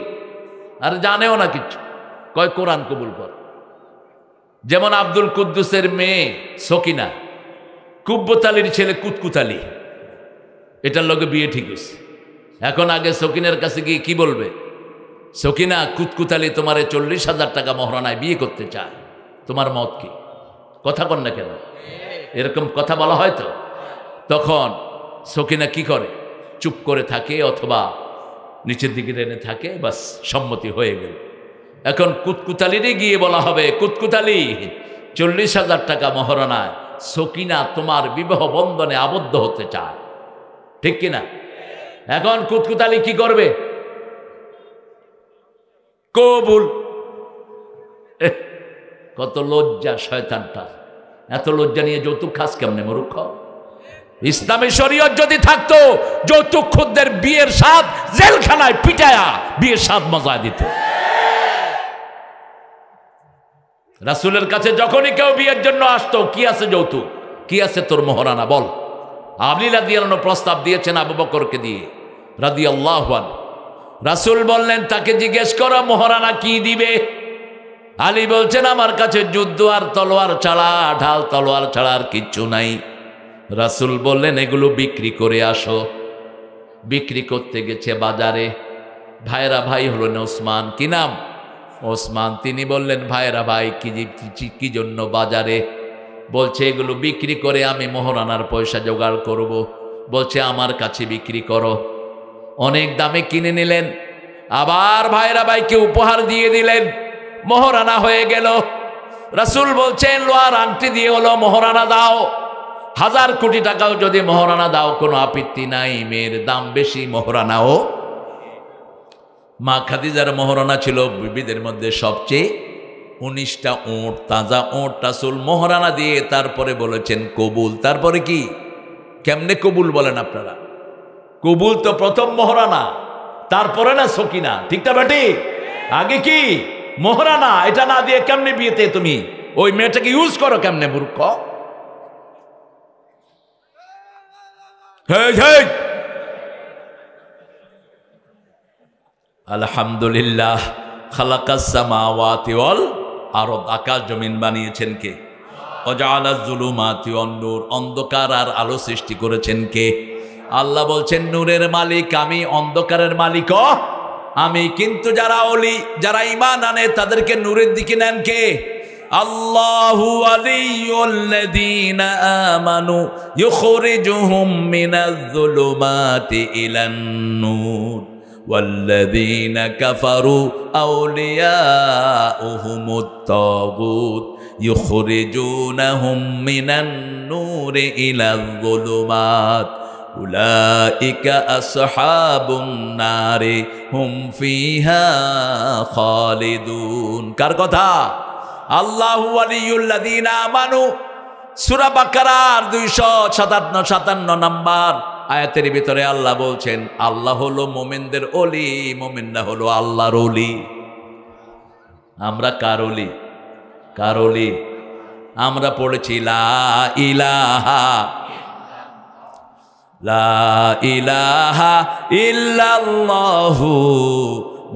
আর জানেও না কিছু, কয় কোরআন কবুল করে। যেমন আব্দুল কুদ্দুসের মেয়ে সকিনা, কুব্বত আলীর ছেলে কুতকুত আলী, এটার লগে বিয়ে ঠিক হয়েছে। এখন আগে সকিনের কাছে গিয়ে কি বলবে? সকিনা, কুতকুত আলী তোমারে 40,000 টাকা মোহরানায় বিয়ে করতে চায়, তোমার মত কি? কথা কন না কেন? এরকম কথা বলা হয় তো। তখন সকিনা কি করে? চুপ করে থাকে অথবা নিচের দিকে টেনে থাকে, বাস সম্মতি হয়ে গেল। এখন কুতকুত আলীরই গিয়ে বলা হবে, কুতকুত আলী 40,000 টাকা মোহরানায় সকিনা তোমার বিবাহ বন্ধনে আবদ্ধ হতে চায়। ঠিক কিনা? এখন কুতকুত আলী কি করবে? কবুল। কত লজ্জা শয়তানটা! এত লজ্জা নিয়ে যৌতুক খাস কেমনে মূর্খ? ইসলামী শরীয়ত যদি থাকতো, যৌতুক খুদদের বিয়ের স্বাদ জেলখানায় পিটায়া বিয়ের স্বাদ মজা দিত। রাসূলের কাছে যখনই কেউ বিয়ের জন্য আসতো, কি আছে যৌতুক, কি আছে তোর মোহরানা বল। আলী রাদিয়াল্লাহু আনহু প্রস্তাব দিয়েছেন আবু বকরকে দিয়ে রাদিয়াল্লাহু আনহু। রাসূল বললেন, তাকে জিজ্ঞেস করো মোহরানা কি দিবে। আলী বলছেন, আমার কাছে যুদ্ধ আর তলোয়ার ছাড়া, ঢাল তলোয়ার ছাড়া আর কিচ্ছু নাই। রাসূল বললেন, এগুলো বিক্রি করে আসো। বিক্রি করতে গেছে বাজারে। ভাইরা ভাই হলেন ওসমান, কি নাম? ওসমান। তিনি বললেন, ভাইরা ভাই কি জন্য বাজারে? বলছে, এগুলো বিক্রি করে আমি মোহরানার পয়সা জোগাড় করব। বলছে, আমার কাছে বিক্রি করো। অনেক দামে কিনে নিলেন, আবার ভাইরা ভাইকে উপহার দিয়ে দিলেন, মোহরানা হয়ে গেল। রাসূল বলছেন, লোহার আংটি দিয়ে হলো মোহরানা দাও, 1000 কোটি টাকাও যদি মোহরানা দাও কোনো আপত্তি নাই, মেয়ের দাম বেশি, মোহরানাও। মা খাদিজার মোহরানা ছিল বিবিদের মধ্যে সবচেয়ে 19টা উট, তাজা উট। রাসূল মোহরানা দিয়ে তারপরে বলেছেন কবুল। তারপরে কি? কেমনে কবুল বলেন আপনারা? কবুল তো প্রথম মোহরানা, তারপরে না সকিনা। ঠিকটা বেটি? আগে কি মোহরানা? এটা না দিয়ে কেমনে বিয়েতে তুমি ওই মেয়েটাকে ইউজ করো কেমনে মূর্খ? আলহামদুলিল্লাহ, খালাকাস সামাওয়াতি ওয়াল আরদ, আকাশ জমিন বানিয়েছেন কে? ওয়াজাআলাজ জুলুমাতি ওয়ান নূর, অন্ধকার আর আলো সৃষ্টি করেছেন কে? আল্লাহ বলছেন নূরের মালিক আমি, অন্ধকারের মালিকও আমি। কিন্তু যারা ওলি, যারা ঈমান আনে তাদেরকে নূরের দিকে নেন কে? আল্লাহু ওয়ালিয়ুল্লাযীনা আমানু ইউখরিজুহুম মিনাজ-যুলুমাতি ইলান-নূর ওয়াল্লাযীনা কাফারু আউলিয়াউহুমুত-তাগুত ইউখরিজুনাহুম মিনান-নূরি ইলায-যুলুমাত উলাইকা আসহাবুন নারি হুম ফিহা খালিদুন। কার কথা? আল্লাহু ওয়ালিয়ুল্লাযীনা আমানু, সূরা বাকারার 257 নম্বর আয়াতের ভিতরে আল্লাহ বলছেন আল্লাহ হলো মুমিনদের ওলি, মুমিনরা হলো আল্লাহর ওলি। আমরা কার ওলি? কার ওলি? আমরা পড়েছি লা ইলাহা ইল্লাল্লাহু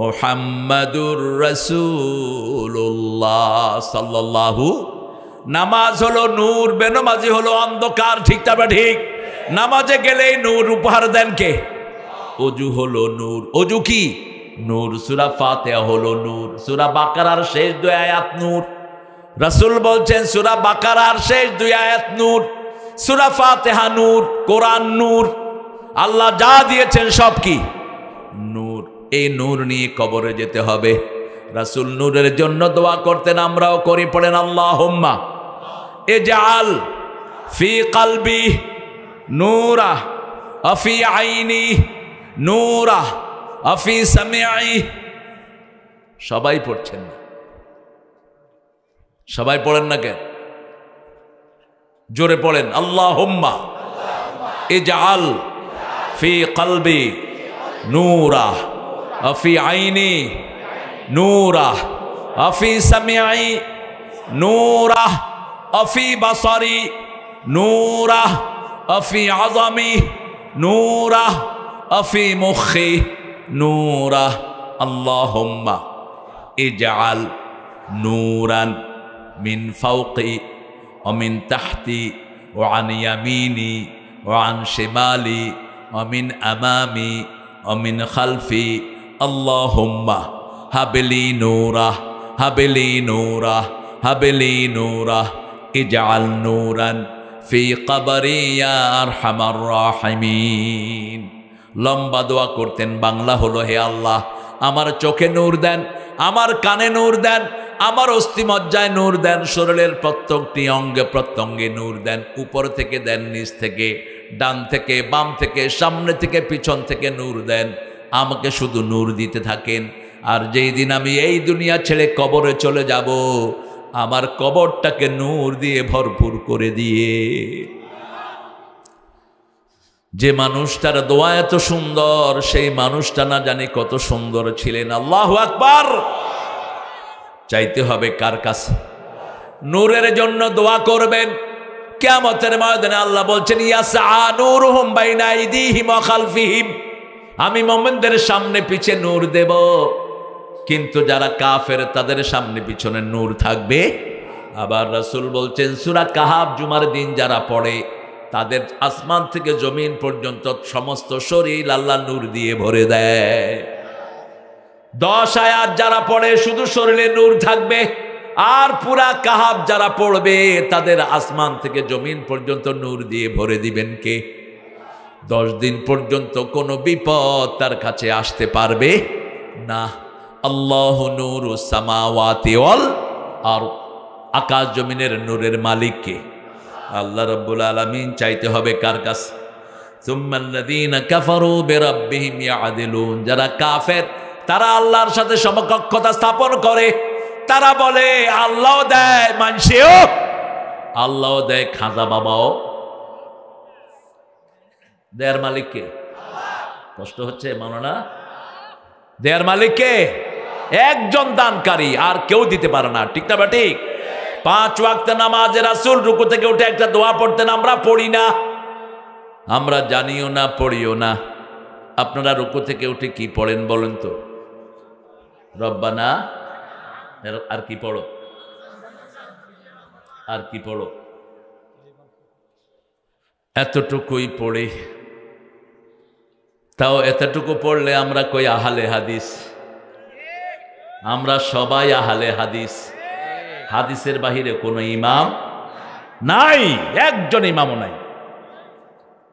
মুহাম্মাদুর রাসূলুল্লাহ সাল্লাল্লাহু। নামাজ হলো নূর, বেনামাজি হলো অন্ধকার। ঠিক তবে ঠিক? নামাজে গেলেই নূর উপহার দেন কে? অজু হলো নূর। অজু কি? নূর। সূরা ফাতিহা হলো নূর। সূরা বাকারার শেষ 2 আয়াত নূর। রাসূল বলছেন সূরা বাকারার শেষ 2 আয়াত নূর, সূরা ফাতিহা নূর, কোরআন নূর। আল্লাহ যা দিয়েছেন সব কি? নূর। এই নূর নিয়ে কবরে যেতে হবে। রাসূল নূরের জন্য দোয়া করতেন, আমরাও করি। পড়েন আল্লাহুম্মা ইজআল ফি কলবি নূরা ওয়া ফি আইনি নূরা ওয়া ফি সামিঈ। সবাই পড়ছেন না? সবাই পড়েন না কেন? জোরে পড়েন আল্লাহুম্মা ইজআল ফি কলবি নূরা ওয়া ফি আইনি নূরা ওয়া ফি সামিঈ নূরা ওয়া ফি বাসারি নূরা ওয়া ফি আযামি নূরা ওয়া ফি মুখি নূরা। আল্লাহুম্মা ইজআল নূরান মিন ফাওকি ওয়া মিন তাহতি ওয়া আন ইয়ামিনি ওয়া আন শিমালি ওয়া মিন আমামি ওয়া মিন খালফি। আল্লাহুম্মা হাবলি নূরা হাবলি নূরা হাবলি নূরা ইজআল নূরান ফি কবরি ইয়া আরহামার রাহিমিন। লম্বা দোয়া করতেন। বাংলা হলো হে আল্লাহ আমার চোখে নূর দেন, আমার কানে নূর দেন, আমার অস্থিমজ্জায় নূর দেন, শরীরের প্রত্যেকটি অঙ্গে প্রত্যঙ্গে নূর দেন। উপর থেকে দেন, নিচ থেকে, ডান থেকে, বাম থেকে, সামনে থেকে, পিছন থেকে নূর দেন। আমাকে শুধু নূর দিতে থাকেন। আর যেই দিন আমি এই দুনিয়া ছেড়ে কবরে চলে যাব, আমার কবরটাকে নূর দিয়ে ভরপুর করে দিয়ে। যে মানুষটার দোয়া এত সুন্দর, সেই মানুষটা না জানি কত সুন্দর ছিলেন। আল্লাহু আকবার। চাইতে হবে কার কাছে? নূরের জন্য দোয়া করবেন। কিয়ামতের ময়দানে আল্লাহ বলছেন ইয়াসআ নূরুহুম বাইনা আইদিহিম ওয়া খালফিহিম। আমি মুমিনদের সামনে পিছে নূর দেব, কিন্তু যারা কাফের তাদের সামনে পিছনে নূর থাকবে। আবার রাসূল বলছেন সূরা কাহাফ জুমার দিন যারা পড়ে তাদের আসমান থেকে জমিন পর্যন্ত সমস্ত শরীর আল্লাহ নূর দিয়ে ভরে দেয়। 10 আয়াত যারা পড়ে শুধু শরীরে নূর থাকবে। আর পুরা কাহাফ যারা পড়বে তাদের আসমান থেকে জমিন পর্যন্ত নূর দিয়ে ভরে দিবেন কে? 10 দিন পর্যন্ত কোনো বিপদ তার কাছে আসতে পারবে না। আল্লাহু নূরুস সামাওয়াতি ওয়াল আরদ। আকাশ জমিনের নূরের মালিক কে? আল্লাহ রাব্বুল আলামিন। চাইতে হবে কার কাছে? সুম্মাল্লাযীনা কাফারু বিরাব্বিহিম ইয়াদিলুন। যারা কাফের তারা আল্লাহর সাথে সমকক্ষতা স্থাপন করে। তারা বলে আল্লাহ দেয়, মানছেও আল্লাহ দেয়, খাজা বাবাও দেয়ার মালিক কে? কষ্ট হচ্ছে মাওলানা? দেয়ার মালিক কে? একজন দানকারী, আর কেউ দিতে পারে না। ঠিক না? ঠিক। 5 ওয়াক্ত নামাজে রাসূল রুকু থেকে উঠে একটা দোয়া পড়তেন, আমরা পড়ি না, আমরা জানিও না, পড়িও না। আপনারা রুকু থেকে উঠে কি পড়েন বলেন তো? রব্বানা। আর কি পড়ো? আর কি পড়ো? এতটুকুই পড়ে তাও এতটুকু পড়লে আমরা কই আহলে হাদিস? আমরা সবাই আহলে হাদিস। হাদিসের বাহিরে কোনো ইমাম নাই, একজন ইমামও নাই।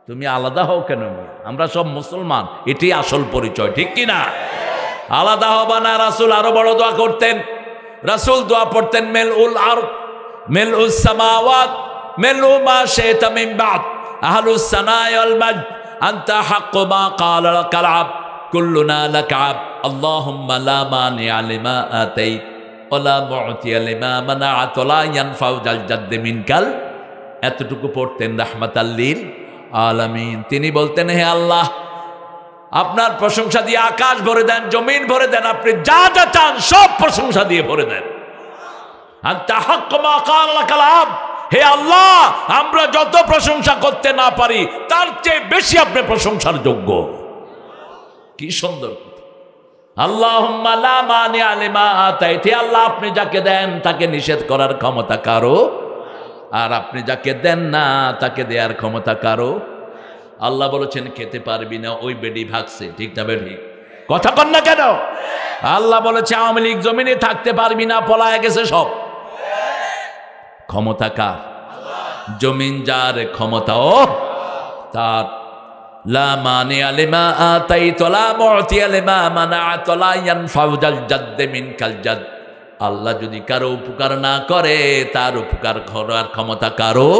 তুমি আলাদা হও কেন? আমরা সব মুসলমান, এটাই আসল পরিচয়, ঠিক কিনা? আলাদা হবা না। রাসূল আরো বড় দোয়া করতেন। রাসূল দোয়া পড়তেন মিলউল আরদ, মিলউস সামাওয়াত, মিলউ মা শাইতা মিন বাদ, আহলুস সানাই ওয়াল majd, আনতা হাক্কু মা ক্বালা লাকাল আবদ, কুল্লুনা লাকা আবদ, আল্লাহুম্মা লা মানিআ লিমা আতাইত ওয়া লা মু'তিয়া লিমা মানা'ত ওয়া লা ইয়ানফাউ যাল জাদ্দি মিনকাল। এতটুকু পড়তেন রাহমাতাল লিল আলামিন। তিনি বলতেন, হে আল্লাহ, আপনার প্রশংসা দিয়ে আকাশ ভরে দেন, জমিন ভরে দেন, আপনি যা যা চান সব প্রশংসা দিয়ে ভরে দেন। আনতা হাক্কু মা ক্বালা লাকাল আবদ, হে আল্লাহ, আমরা যত প্রশংসা করতে না পারি তার চেয়ে বেশি আপনি প্রশংসার যোগ্য। কি সুন্দর কথা। আল্লাহুম্মা লা মানিআ লিমা আতাইত, হে আল্লাহ, আপনি যাকে দেন তাকে নিষেধ করার ক্ষমতা কারো, আর আপনি যাকে দেন না তাকে দেওয়ার ক্ষমতা কারো। আল্লাহ বলেছেন খেতে পারবি না, ওই বেডি ভাগছে, ঠিক না বেডি? কথা কন না কেন? আল্লাহ বলেছে আওয়ামী লীগ জমিনে থাকতে পারবি না, পলায় গেছে সব। ক্ষমতা কার? জমিন যার, ক্ষমতাও তার। লা মানিআ লিমা আতাইত ওয়া লা মু'তিয়া লিমা মানা'ত ওয়া লা ইয়ানফাউ যাল জাদ্দি মিনকাল জাদ। আল্লাহ যদি কারো উপকার না করে তার উপকার করার ক্ষমতা কারো।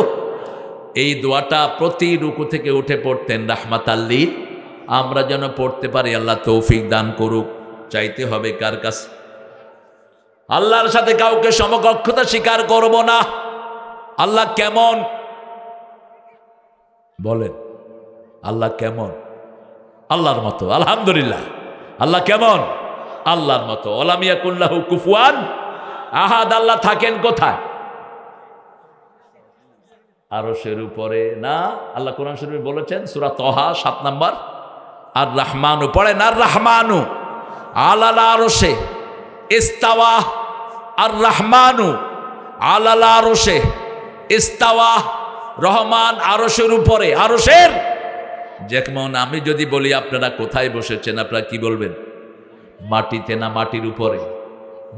এই দোয়াটা প্রতি রুকু থেকে উঠে পড়তেন রাহমাতাল লিল। আমরা যেন পড়তে পারি, আল্লাহ তৌফিক দান করুক। চাইতে হবে কার কাছে? আল্লাহর সাথে কাউকে সমকক্ষতা স্বীকার করব না। আল্লাহ কেমন বলেন? আল্লাহ কেমন? আল্লাহর মতো। আলহামদুলিল্লাহ। আল্লাহ কেমন? আল্লাহর মতো। ওয়ালাম ইয়াকুল লাহু কুফুয়ান আহাদ। আল্লাহ থাকেন কোথায়? আরশের উপরে না? আল্লাহ কোরআন শরীফে বলেছেন, সূরা তাহা 7 নম্বর, আর রাহমানু পড়েন, আর রাহমানু আলাল আরশে ইস্তাওয়া। আর রাহমানু আলাল আরশে ইস্তাওয়া। রহমান আরশের উপরে। আরশের যেমন আমি যদি বলি আপনারা কোথায় বসেছেন, আপনারা কি বলবেন? মাটিতে না মাটির উপরে?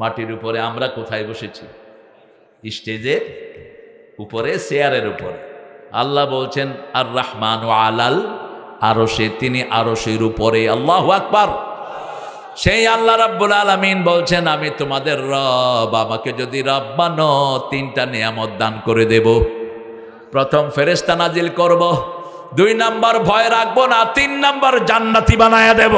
মাটির উপরে। আমরা কোথায় বসেছি? স্টেজের উপরে, চেয়ারের উপরে। আল্লাহ বলছেন আর রাহমানু আলাল আরশে, তিনি আরশের উপরে। আল্লাহু আকবার। সেই আল্লাহ রাব্বুল আলামিন বলছেন, আমি তোমাদের রব, আমাকে যদি রব মানো 3টা নিয়ামত দান করে দেব। প্রথম ফেরেশতা নাজিল করব, 2 নাম্বার ভয় রাখবো না, 3 নাম্বার জান্নাতি বানায়া দেব।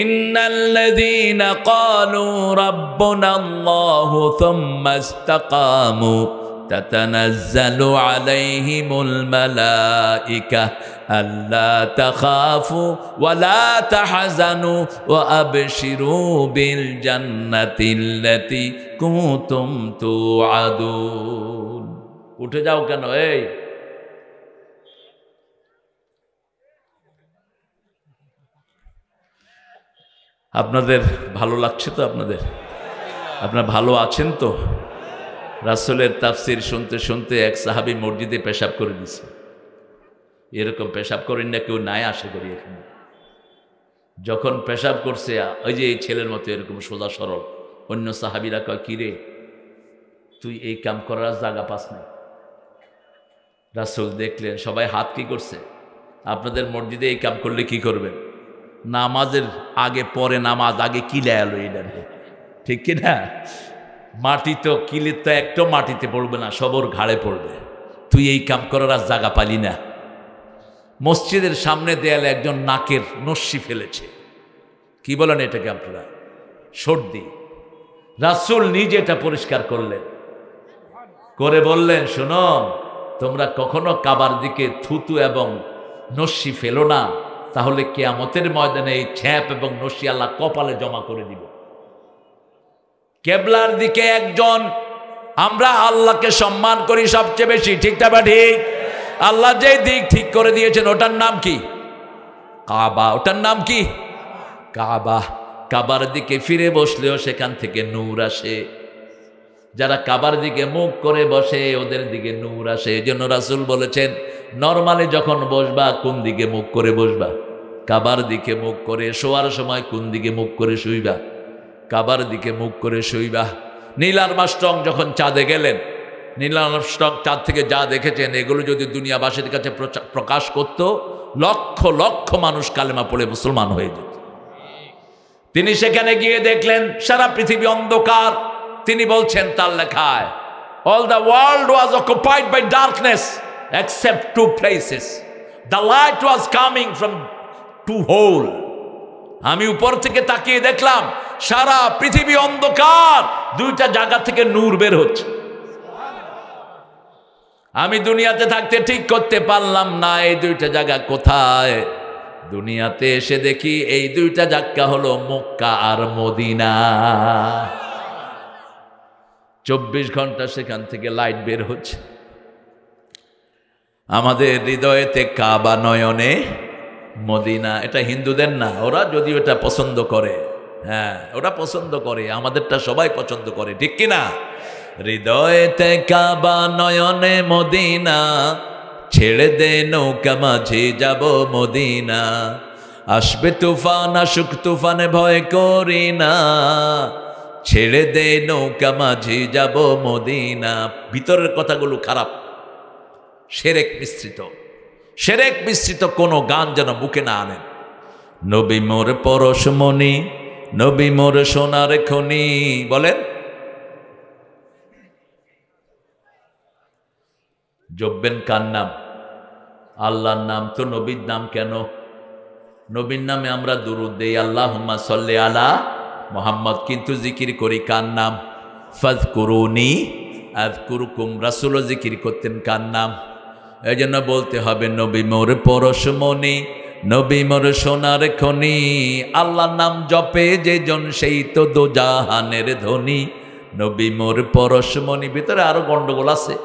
ইন্নাল্লাযীনা ক্বালু রাব্বুনাল্লাহু থুম্মা ইসতাকামু তাতানাজ্জালু আলাইহিমুল মালাইকা আল্লা তাখাফু ওয়া লা তাহজানু ওয়া আবশিরু বিল জান্নাতিল্লাতী কুনতুম তুআদুন। উঠে যাও কেন? এই আপনাদের ভালো লাগছে তো? আপনারা ভালো আছেন তো? রাসূলের তাফসীর শুনতে শুনতে এক সাহাবী মসজিদে পেশাব করে দিছে। এরকম পেশাব করেন না কেউ, নাই আশা করি এখানে। যখন পেশাব করছে, ওই যে এই ছেলের মতো এরকম সোজা সরল, অন্য সাহাবীরা কয়, কি রে তুই এই কাম করার জায়গা পাস না? রাসূল দেখলেন সবাই হাত কি করছে। আপনাদের মসজিদে এই কাম করলে কি করবেন? নামাজের আগে পরে নামাজ আগে কিলে এলো এটা, ঠিক কিনা? মাটি তো কিলে তো একটা মাটিতে পড়বে না, সবর ঘাড়ে পড়বে। তুই এই কাম করার আর জায়গা পালি না। মসজিদের সামনে দেয়ালে একজন নাকের নস্যি ফেলেছে। কি বলেন এটাকে আপনারা? সর্দি। রাসূল নিজে এটা পরিষ্কার করলেন, করে বললেন, শোনো, তোমরা কখনো কাবার দিকে থুতু এবং নস্যি ফেলো না, তাহলে কিয়ামতের ময়দানে এই ছ্যাপ এবং নস্যি আল্লাহ কপালে জমা করে দিব। কেবলার দিকে একজন, আমরা আল্লাহকে সম্মান করি সবচেয়ে বেশি, ঠিক না? ঠিক। আল্লাহ যে দিক ঠিক করে দিয়েছেন ওটার নাম কি? কাবা। ওটার নাম কি? কাবা। কাবার দিকে ফিরে বসলেও সেখান থেকে নূর আসে। যারা কাবার দিকে মুখ করে বসে ওদের দিকে নূর আসে। এই জন্য রাসূল বলেছেন, নরমালি যখন বসবা কোন দিকে মুখ করে বসবা? কাবার দিকে মুখ করে। শোয়ার সময় কোন দিকে মুখ করে শুইবা? কাবার দিকে মুখ করে শুইবা। নীল আর্মস্ট্রং যখন চাঁদে গেলেন, নীল আর্মস্ট্রং চাঁদ থেকে যা দেখেছেন এগুলো যদি দুনিয়াবাসীর কাছে প্রকাশ করত, লক্ষ লক্ষ মানুষ কালেমা পড়ে মুসলমান হয়ে যেত। তিনি সেখানে গিয়ে দেখলেন সারা পৃথিবী অন্ধকার। তিনি বলছেন তার লেখায়, all the world was occupied by darkness except two places. The light was coming from two holes. আমি উপর থেকে তাকিয়ে দেখলাম সারা পৃথিবী অন্ধকার, দুইটা জায়গা থেকে নূর বের হচ্ছে। আমি দুনিয়াতে থাকতে ঠিক করতে পারলাম না এই দুইটা জায়গা কোথায়। দুনিয়াতে এসে দেখি এই দুইটা জায়গা হলো মক্কা আর মদিনা। 24 ঘন্টা সেখান থেকে লাইট বের হচ্ছে। আমাদের হৃদয়েতে কাবা, নয়নে মদিনা। এটা হিন্দুদের না, ওরা যদিও এটা পছন্দ করে, হ্যাঁ ওরা পছন্দ করে, আমাদেরটা সবাই পছন্দ করে, ঠিক কিনা? হৃদয়েতে কাবা, নয়নে মদিনা, ছেড়ে দে নৌকা মাঝে যাব মদিনা। আসবে তুফান, আসুক তুফানে ভয় করি না, ছেড়ে দে নৌকা মাঝে যাব মদিনা। ভিতরের কথাগুলো খারাপ, শিরক মিশ্রিত, শিরক মিশ্রিত কোনো গান যেন বুকে না আনেন। নবী মোর পরশমণি, নবী মোর সোনার খনি। বলেন, জপবেন কার নাম? আল্লাহর নাম। তো নবীর নাম কেন? নবীর নামে আমরা দুরূদ দেই, আল্লাহুম্মা সাল্লি আলা মুহাম্মদ, কিন্তু জিকির করি কার নাম? ফাযকুরুনি আযকুরুকুম। রাসূলও জিকির করতেন কার নাম? এই জন্য বলতে হবে নবী মোর পরশমণি, নবী মোর সোনার খনি। আল্লাহর নাম জপে যেজন সেই তো দোজাহানের ধনী। নবী মোর পরশমণি। ভিতরে আরো গন্ডগোল আছে।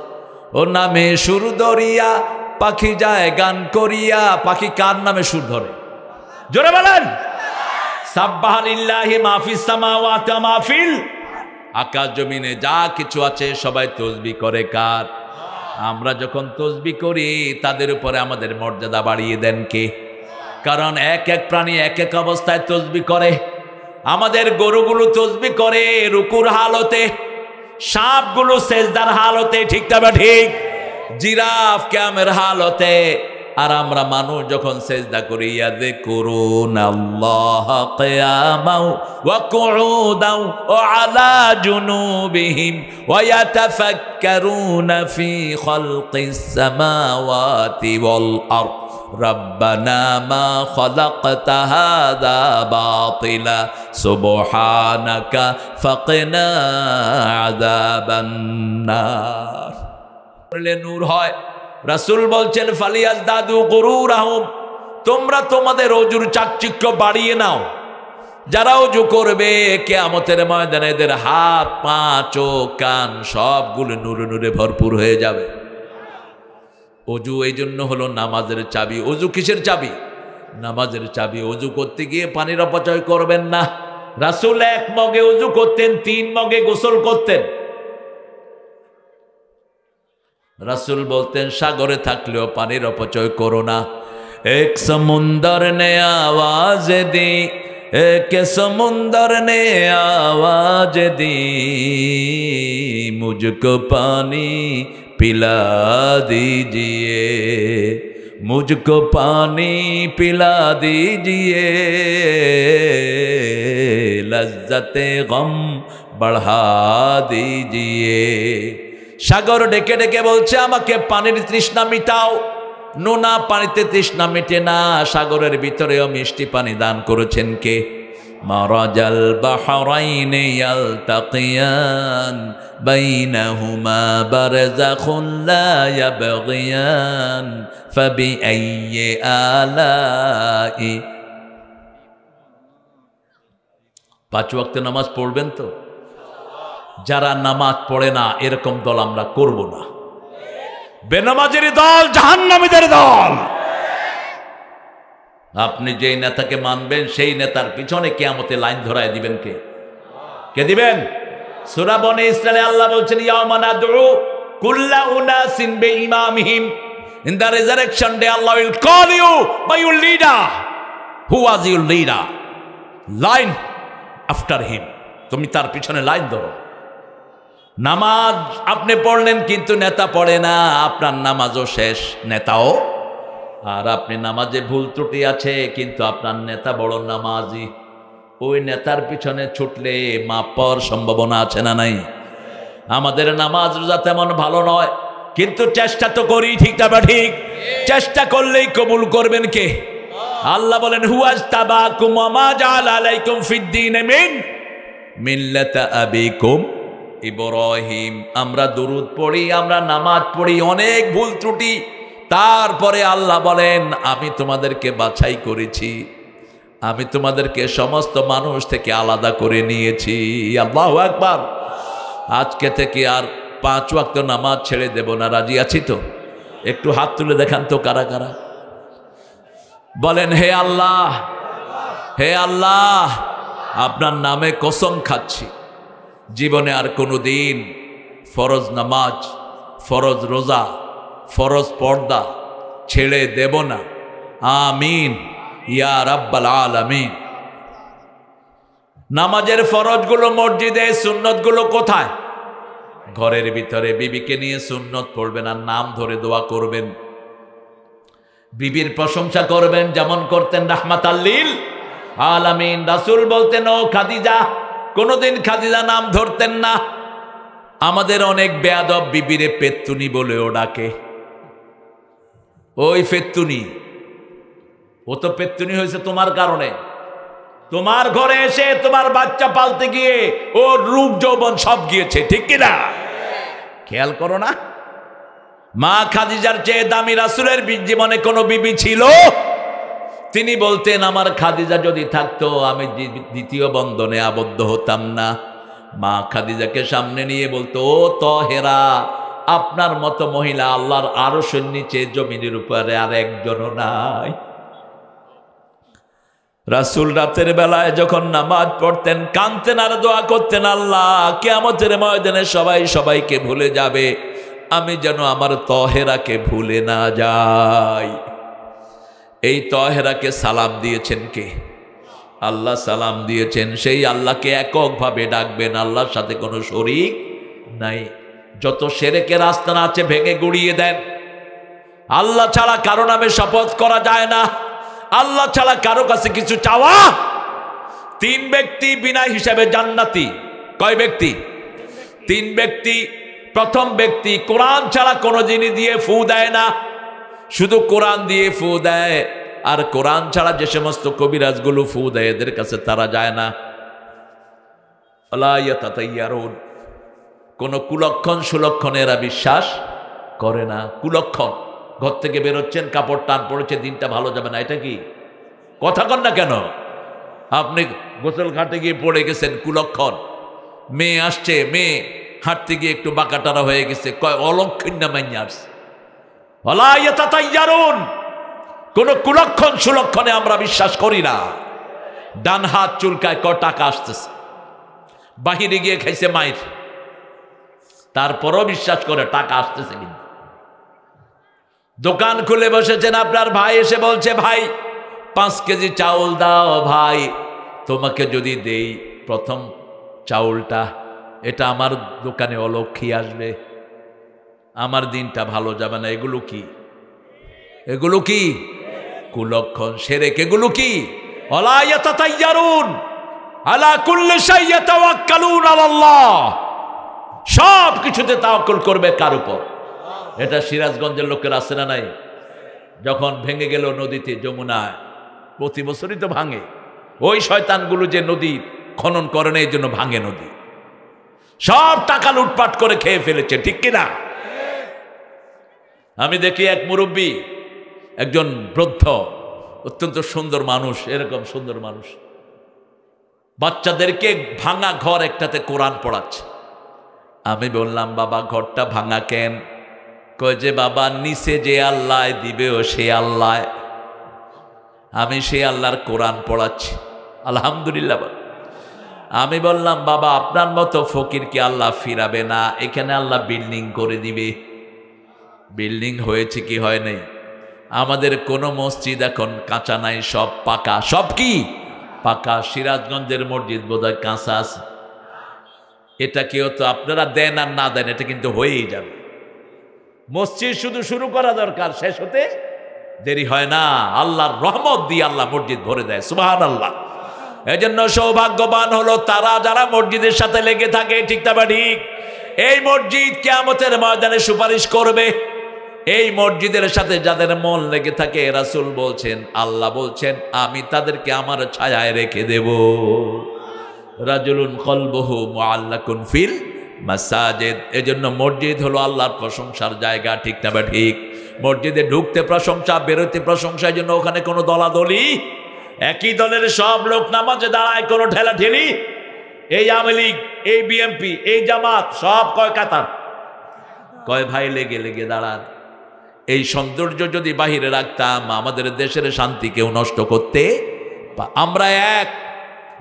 ও নামে সুর ধরিয়া পাখি যায় গান করিয়া। পাখি কার নামে সুর ধরে? জোরে বলেন, সাব্বাহা লিল্লাহি মা ফিস সামাওয়াতি ওয়া মা ফিল। আকাশ জমিনে যা কিছু আছে সবাই তাসবিহ করে কার? আমরা যখন তাসবিহ করি তাদের উপরে আমাদের মর্যাদা বাড়িয়ে দেন কে? কারণ এক এক প্রাণী এক এক অবস্থায় তাসবিহ করে। আমাদের গরুগুলো তাসবিহ করে রুকুর হালতে, সাপগুলো সেজদার হালতে, ঠিক তবে ঠিক, জিরাফ কিয়ামের হালতে। আর আমরা মানুষ যখন সেজদা করি, ইয়াযকুরুনাল্লাহ কিয়ামান ওয়া কুউদান ওয়া আলা জুনুবিহিম ওয়া ইয়াতাফাক্কারুনা ফি খালকিস সামাওয়াতি ওয়াল আরদ রব্বানা মা খালাকতা হাযা বাতিলা সুবহানাকা ফাকিনা আযাবান নার। নূর হয়। রাসূল বলছেন ফালিয়াজদাদু গুরুরাহুম, তোমরা তোমাদের ওজুর চাকচিক্য বাড়িয়ে নাও। যারা ওযু করবে কিয়ামতের ময়দানে এদের হাত, পা, চোখ, কান সবগুলো নূরে নূরে ভরপুর হয়ে যাবে। ওযু এই জন্য হলো নামাজের চাবি। ওযু কিসের চাবি? নামাজের চাবি। ওযু করতে গিয়ে পানির অপচয় করবেন না। রাসূল 1 মগে ওযু করতেন, 3 মগে গোসল করতেন। রাসূল বলতেন সাগরে থাকলেও পানির অপচয় করো না। এক সমুন্দর নে আওয়াজ দি, এক সমুন্দর নে আওয়াজ দি, মুঝকো পানি পিলা दीजिए, मुझको पानी पिला दीजिए, लज्जते गम बढ़ा दीजिए। সাগর ডেকে ডেকে বলছে আমাকে পানির তৃষ্ণা মিটাও। নোনা পানিতে তৃষ্ণা মেটে না, সাগরের ভিতরেও মিষ্টি পানি দান করেছেন কে? মারাজাল বাহরাইনি ইয়ালতাকিয়ান বাইনাহুমা বারযাখুন লা ইয়াবগিয়ান ফাবিআইয়ি আলাই। 5 ওয়াক্ত নামাজ পড়বেন তো? যারা নামাজ পড়ে না এরকম দল আমরা করব না। বেনামাজের দল জাহান্নামীদের দল। আপনি যেই নেতাকে মানবেন সেই নেতার পিছনে কিয়ামতে লাইন ধরায় দিবেন কে? কে দিবেন? সূরা বনী ইসরাঈলে আল্লাহ বলছেন ইয়াওমা নাদউ কুল্লা উনাসিন বিইমামিহিম, In the resurrection day, Allah will call you by your leader. Who was your leader? Line after him. তুমি তার পিছনে লাইন ধরো। নামাজ আপনি পড়লেন কিন্তু নেতা পড়ে না, আপনার নামাজও শেষ, নেতাও। আর আপনি নামাজে ভুল ত্রুটি আছে কিন্তু আপনার নেতা বড় নামাজি, ওই নেতার পিছনে ছুটলে মাপ পাওয়ার সম্ভাবনা আছে না নাই? আমাদের নামাজ রোজা তেমন ভালো নয়, কিন্তু চেষ্টা তো করি, ঠিক না বা ঠিক? চেষ্টা করলেই কবুল করবেন কে? আল্লাহ বলেন হুয়াজতাবাকুম ওয়া মা জাআলা আলাইকুম ফিদ-দীন মিন মিল্লাতা আবিকুম ইব্রাহিম। আমরা দুরূদ পড়ি, আমরা নামাজ পড়ি, অনেক ভুল ত্রুটি, তারপরে আল্লাহ বলেন আমি তোমাদেরকে বাছাই করেছি, আমি তোমাদেরকে সমস্ত মানুষ থেকে আলাদা করে নিয়েছি। আল্লাহু আকবার। আজকে থেকে আর 5 ওয়াক্ত নামাজ ছেড়ে দেব না, রাজি আছি তো? একটু হাত তুলে দেখান তো কারা কারা। বলেন হে আল্লাহ, হে আল্লাহ, আপনার নামে কসম খাচ্ছি জীবনে আর কোনো দিন ফরজ নামাজ, ফরজ রোজা, ফরজ পর্দা ছেড়ে দেব না। আমিন ইয়া রাব্বাল আলামিন। নামাজের ফরজগুলো মসজিদে, সুন্নতগুলো কোথায়? ঘরের ভিতরে। বিবিকে নিয়ে সুন্নত পড়বেন আর নাম ধরে দোয়া করবেন, বিবির প্রশংসা করবেন যেমন করতেন রাহমাতাল লিল আলামিন। রাসূল বলতেন ও খাদিজা, কোনোদিন খাদিজা নাম ধরতেন না। আমাদের অনেক বেয়াদব বিবিরে পেত্তুনি বলেও ডাকে। ওই পেত্তুনি, ও তো পেত্তুনি হয়েছে তোমার কারণে। তোমার ঘরে এসে তোমার বাচ্চা পালতে গিয়ে ওর রূপ যৌবন সব গিয়েছে, ঠিক কিনা? খেয়াল করো না? মা খাদিজার চেয়ে দামি রাসূলের জীবনে কোনো বিবি ছিল? তিনি বলতেন আমার খাদিজা যদি থাকতো আমি দ্বিতীয় বন্ধনে আবদ্ধ হতাম না। মা খাদিজাকে সামনে নিয়ে বলতো ও তহেরা, আপনার মতো মহিলা আল্লাহর আরশের নিচে জমিনের উপরে আর একজনও নাই। রাসূল রাতের বেলায় যখন নামাজ পড়তেন কাঁদতেন আর দোয়া করতেন, আল্লাহ কিয়ামতের ময়দানে সবাই সবাইকে ভুলে যাবে, আমি যেন আমার তহেরাকে ভুলে না যাই। এই তহেরাকে সালাম দিয়েছেন কে? আল্লাহ সালাম দিয়েছেন। সেই আল্লাহকে এককভাবে ডাকবেন, আল্লাহর সাথে কোনো শরীক নাই। যত শিরকের আস্তানা আছে ভেঙে গুড়িয়ে দেন। আল্লাহ ছাড়া কারো নামে শপথ করা যায় না, আল্লাহ ছাড়া কারো কাছে কিছু চাওয়া। 3 ব্যক্তি বিনা হিসাবে জান্নাতি। কয় ব্যক্তি? 3 ব্যক্তি। প্রথম ব্যক্তি কোরআন ছাড়া কোনো জিনিস দিয়ে ফু দেয় না, শুধু কোরআন দিয়ে ফু দেয়। আর কোরআন ছাড়া যে সমস্ত কবিরাজগুলো ফু দেয় এদের কাছে তারা যায় না। কোন কুলক্ষণ সুলক্ষণে এরা বিশ্বাস করে না। কুলক্ষণ, ঘর থেকে বেরোচ্ছেন কাপড় টান পড়েছে, দিনটা ভালো যাবে না, এটা কি কথা কন না কেন? আপনি গোসল ঘাটে গিয়ে পড়ে গেছেন, কুলক্ষণ। মেয়ে আসছে, মেয়ে হাঁটতে গিয়ে একটু বাঁকাটারা হয়ে গেছে, কয় অলক্ষণ্য মাইয়ার্স। কোন কুলক্ষণ সুলক্ষণে আমরা বিশ্বাস করি না। ডান হাত চুলকায়, ক টাকা আসতেছে, বাহিরে গিয়ে খাইছে মাইর, তারপরও বিশ্বাস করে টাকা আসতেছে। কিন্তু দোকান খুলে বসেছেন, আপনার ভাই এসে বলছে ভাই 5 কেজি চাউল দাও। ভাই তোমাকে যদি দেই প্রথম চাউলটা, এটা আমার দোকানে অলক্ষী আসবে, আমার দিনটা ভালো যাবে না। এগুলো কি? এগুলো কি কুলক্ষণ, শিরক। এগুলো কি? ওয়ালা ইয়াতাতায়্যারুন আলা কুল্লি শাইইন ইয়াতাওয়াক্কালুন আলাল্লাহ। সব কিছুতে তাওয়াক্কুল করবে কার উপর? এটা সিরাজগঞ্জের লোকের আছে না নাই? যখন ভেঙে গেল নদীতে যমুনায়, প্রতি বছরই তো ভাঙে। ওই শয়তানগুলো যে নদী খনন করে না, এই জন্য ভাঙে নদী। সব টাকা লুটপাট করে খেয়ে ফেলেছে, ঠিক কিনা? আমি দেখি এক মুরব্বী, একজন বৃদ্ধ, অত্যন্ত সুন্দর মানুষ, এরকম সুন্দর মানুষ বাচ্চাদেরকে ভাঙা ঘর একটাতে কোরআন পড়াচ্ছে। আমি বললাম বাবা ঘরটা ভাঙা কেন? কয় যে বাবা নিচে যে আল্লাহ দিবে ও সে আল্লাহ, আমি সে আল্লাহর কোরআন পড়াচ্ছি। আলহামদুলিল্লাহ। আমি বললাম বাবা আপনার মতো ফকিরকে আল্লাহ ফিরাবে না, এখানে আল্লাহ বিল্ডিং করে দিবে। বিল্ডিং হয়েছে কি হয় নাই? আমাদের কোনো মসজিদ এখন কাঁচা নাই, সব পাকা। সব কি পাকা? সিরাজগঞ্জের মসজিদ বোধহয় কাঁচা আছে। এটা কেউ তো আপনারা দেন আর না দেন, এটা কিন্তু হয়েই যাবে। মসজিদ শুধু শুরু করা দরকার, শেষ হতে দেরি হয় না। আল্লাহর রহমত দিয়ে আল্লাহ মসজিদ ভরে দেয়। সুবহানাল্লাহ। এজন্য সৌভাগ্যবান হলো তারা যারা মসজিদের সাথে লেগে থাকে। ঠিক না ঠিক? এই মসজিদ কিয়ামতের ময়দানে সুপারিশ করবে। এই মসজিদের সাথে যাদের মন লেগে থাকে, রাসূল বলছেন, আল্লাহ বলছেন, আমি তাদেরকে আমার ছায়ায় রেখে দেব। রাজুলুন কলবুহু মুআল্লাকুন ফিল মাসাজিদ। এজন্য মসজিদ হলো আল্লাহর প্রশংসার জায়গা। ঠিক না ঠিক? মসজিদে ঢুকতে প্রশংসা, বেরোতে প্রশংসার জন্য ওখানে কোনো দলাদলি, একই দলের সব লোক নামাজে দাঁড়ায়, কোনো ঠেলাঠেলি। এই আওয়ামী লীগ, এই বিএনপি, এই জামাত, সব কয় কাতার, কয় ভাই লেগে লেগে দাঁড়ান। এই সৌন্দর্য যদি বাহিরে রাখতাম, আমাদের দেশের শান্তি কেউ নষ্ট করতে। আমরা এক,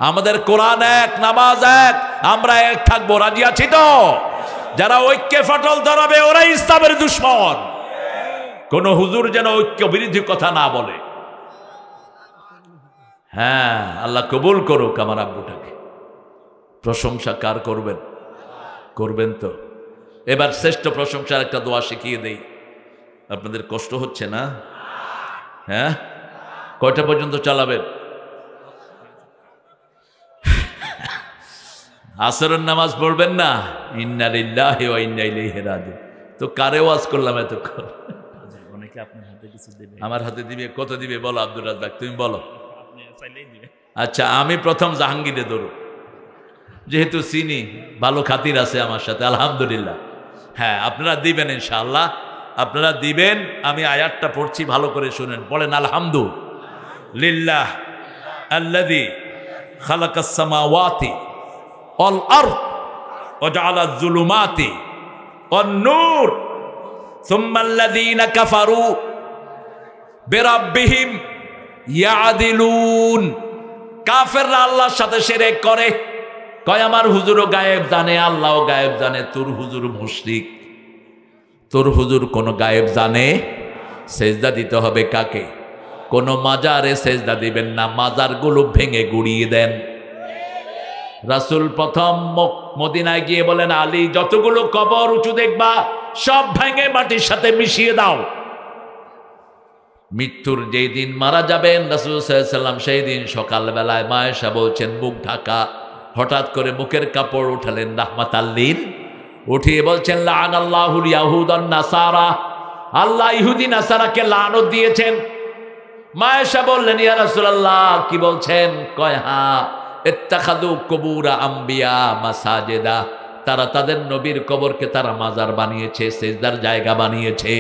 আমাদের কোরআন এক, নামাজ এক, আমরা এক থাকবো। রাজি আছি তো? যারা ঐক্যে ফাটল ধরাবে ওরাই ইসলামের দুশমন। কোন হুজুর যেন ঐক্য বিরোধী কথা না বলে। হ্যাঁ, আল্লাহ কবুল করুক আমার আব্বুটাকে। প্রশংসা কার করবেন? করবেন তো? এবার শ্রেষ্ঠ প্রশংসার একটা দোয়া শিখিয়ে দেই। আপনাদের কষ্ট হচ্ছে না? হ্যাঁ, কয়টা পর্যন্ত চালাবেন? আসরের নামাজ পড়বেন না? ইন্না লিল্লাহি ওয়া ইন্না ইলাইহি রাজিউন। তো কারে ওয়াজ করলাম এতক্ষণ? অনেকে আপনার হাতে কিছু দেবে। আমার হাতে দিবে? কত দিবে বলো আব্দুর রাজ্জাক, তুমি বলো। আপনি চাইলেই দিবে। আচ্ছা, আমি প্রথম জাহাঙ্গীরে ধরো, যেহেতু চিনি, ভালো খাতির আছে আমার সাথে, আলহামদুলিল্লাহ। হ্যাঁ, আপনারা দিবেন ইনশাআল্লাহ, আপনারা দিবেন। আমি আয়াতটা পড়ছি, ভালো করে শুনেন। বলেন আলহামদুলিল্লাহ আল্লাযী খালাকাস সামাওয়াতি ওয়াল আরদ ওয়া জাআলাজ যুলুমাতি ওয়ান নূর সুম্মাল্লাযীনা কাফারু বিরাব্বিহিম ইয়াদিলুন। কাফেররা আল্লাহর সাথে শিরক করে, কয় আমার হুজুরও গায়েব জানে, আল্লাহও গায়েব জানে। তোর হুজুর মুশরিক, তোর হুজুর কোন গায়েব জানে? সেজদা দিতে হবে কাকে? কোন মাজারে সেজদা দিবেন না, মাজারগুলো ভেঙে গুড়িয়ে দেন। রাসূল প্রথম মদিনায় গিয়ে বলেন, আলী যতগুলো কবর উঁচু দেখবা সব ভেঙে মাটির সাথে মিশিয়ে দাও। মৃত্যুর যেই দিন মারা যাবেন রাসূল সাল্লাল্লাহু আলাইহি ওয়াসাল্লাম, সেই দিন সকালবেলায় মা আয়েশা বলছেন মুখ ঢাকা, হঠাৎ করে মুখের কাপড় উঠালেন রাহমাতাল লিল, উঠিয়ে বলছেন লাআনাল্লাহুল ইয়াহুদ ওয়ান নাসারা, আল্লাহ ইহুদি নাসারাকে লানত দিয়েছেন। মা আয়েশা বললেন, ইয়া রাসূলুল্লাহ কি বলছেন? কয় হ্যাঁ, ইত্তাখাযু কুবুরা আম্বিয়া মাসাজিদা, তারা তাদের নবীর কবরকে তারা মাজার বানিয়েছে, সেজদার জায়গা বানিয়েছে।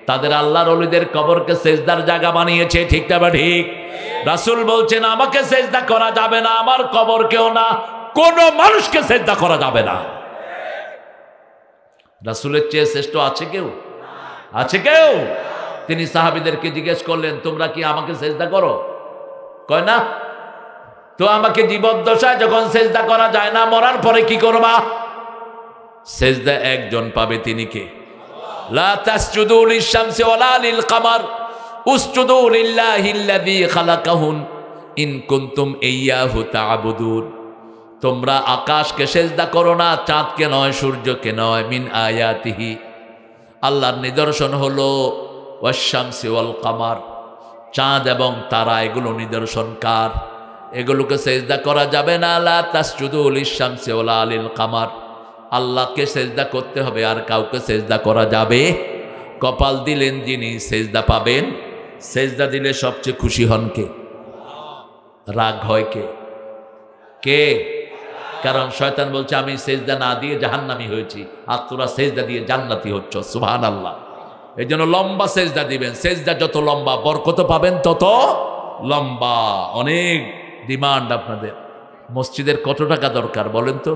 তাদের আল্লাহর ওলিদের কবরকে সেজদার জায়গা বানিয়েছে। ঠিক না ঠিক? রাসূল বলছেন আমাকে সেজদা করা যাবে না, আমার কবরকেও না, কোন মানুষকে সেজদা করা যাবে না। রাসূলের চেয়ে শ্রেষ্ঠ আছে কেউ? আছে কেউ? তিনি সাহাবীদেরকে জিজ্ঞেস করলেন, তোমরা কি আমাকে সেজদা করো? কয় না। তো আমাকে জীবদ্দশায় যখন সেজদা করা যায় না, মরার পরে কি করবা? সেজদা একজন পাবে, তিনি কে? লা তাসজুদু লিশ-শামসি ওয়ালা লিল-কামার উসজুদু লিল্লাহিল্লাযী খালাকাহুন ইন কুনতুম ইয়্যাহু তা'বুদুন। তোমরা আকাশকে সেজদা করো না, চাঁদকে নয়, সূর্যকে নয়। মিন আয়াতিহি, আল্লাহর নিদর্শন হলো ওয়াশ-শামসি ওয়াল-কামার, চাঁদ এবং তারা, এগুলো নিদর্শন কার? এগুলোকে সেজদা করা যাবে না। লা তাসজুদু লিশ-শামসি ওয়ালা লিল-কামার, আল্লাহকে সেজদা করতে হবে, আর কাউকে সেজদা করা যাবে? কপাল দিলেন যিনি, সেজদা পাবেন। সেজদা দিলে সবচেয়ে খুশি হন কে? রাগ হয় কে? কে? কারণ শয়তান বলছে আমি সেজদা না দিয়ে জাহান্নামী হয়েছি, আর তোরা সেজদা দিয়ে জান্নাতি হচ্ছ। সুবহানাল্লাহ। এই জন্য লম্বা সেজদা দিবেন। সেজদা যত লম্বা বরকত পাবেন তত লম্বা। অনেক ডিমান্ড আপনাদের। মসজিদের কত টাকা দরকার বলেন তো?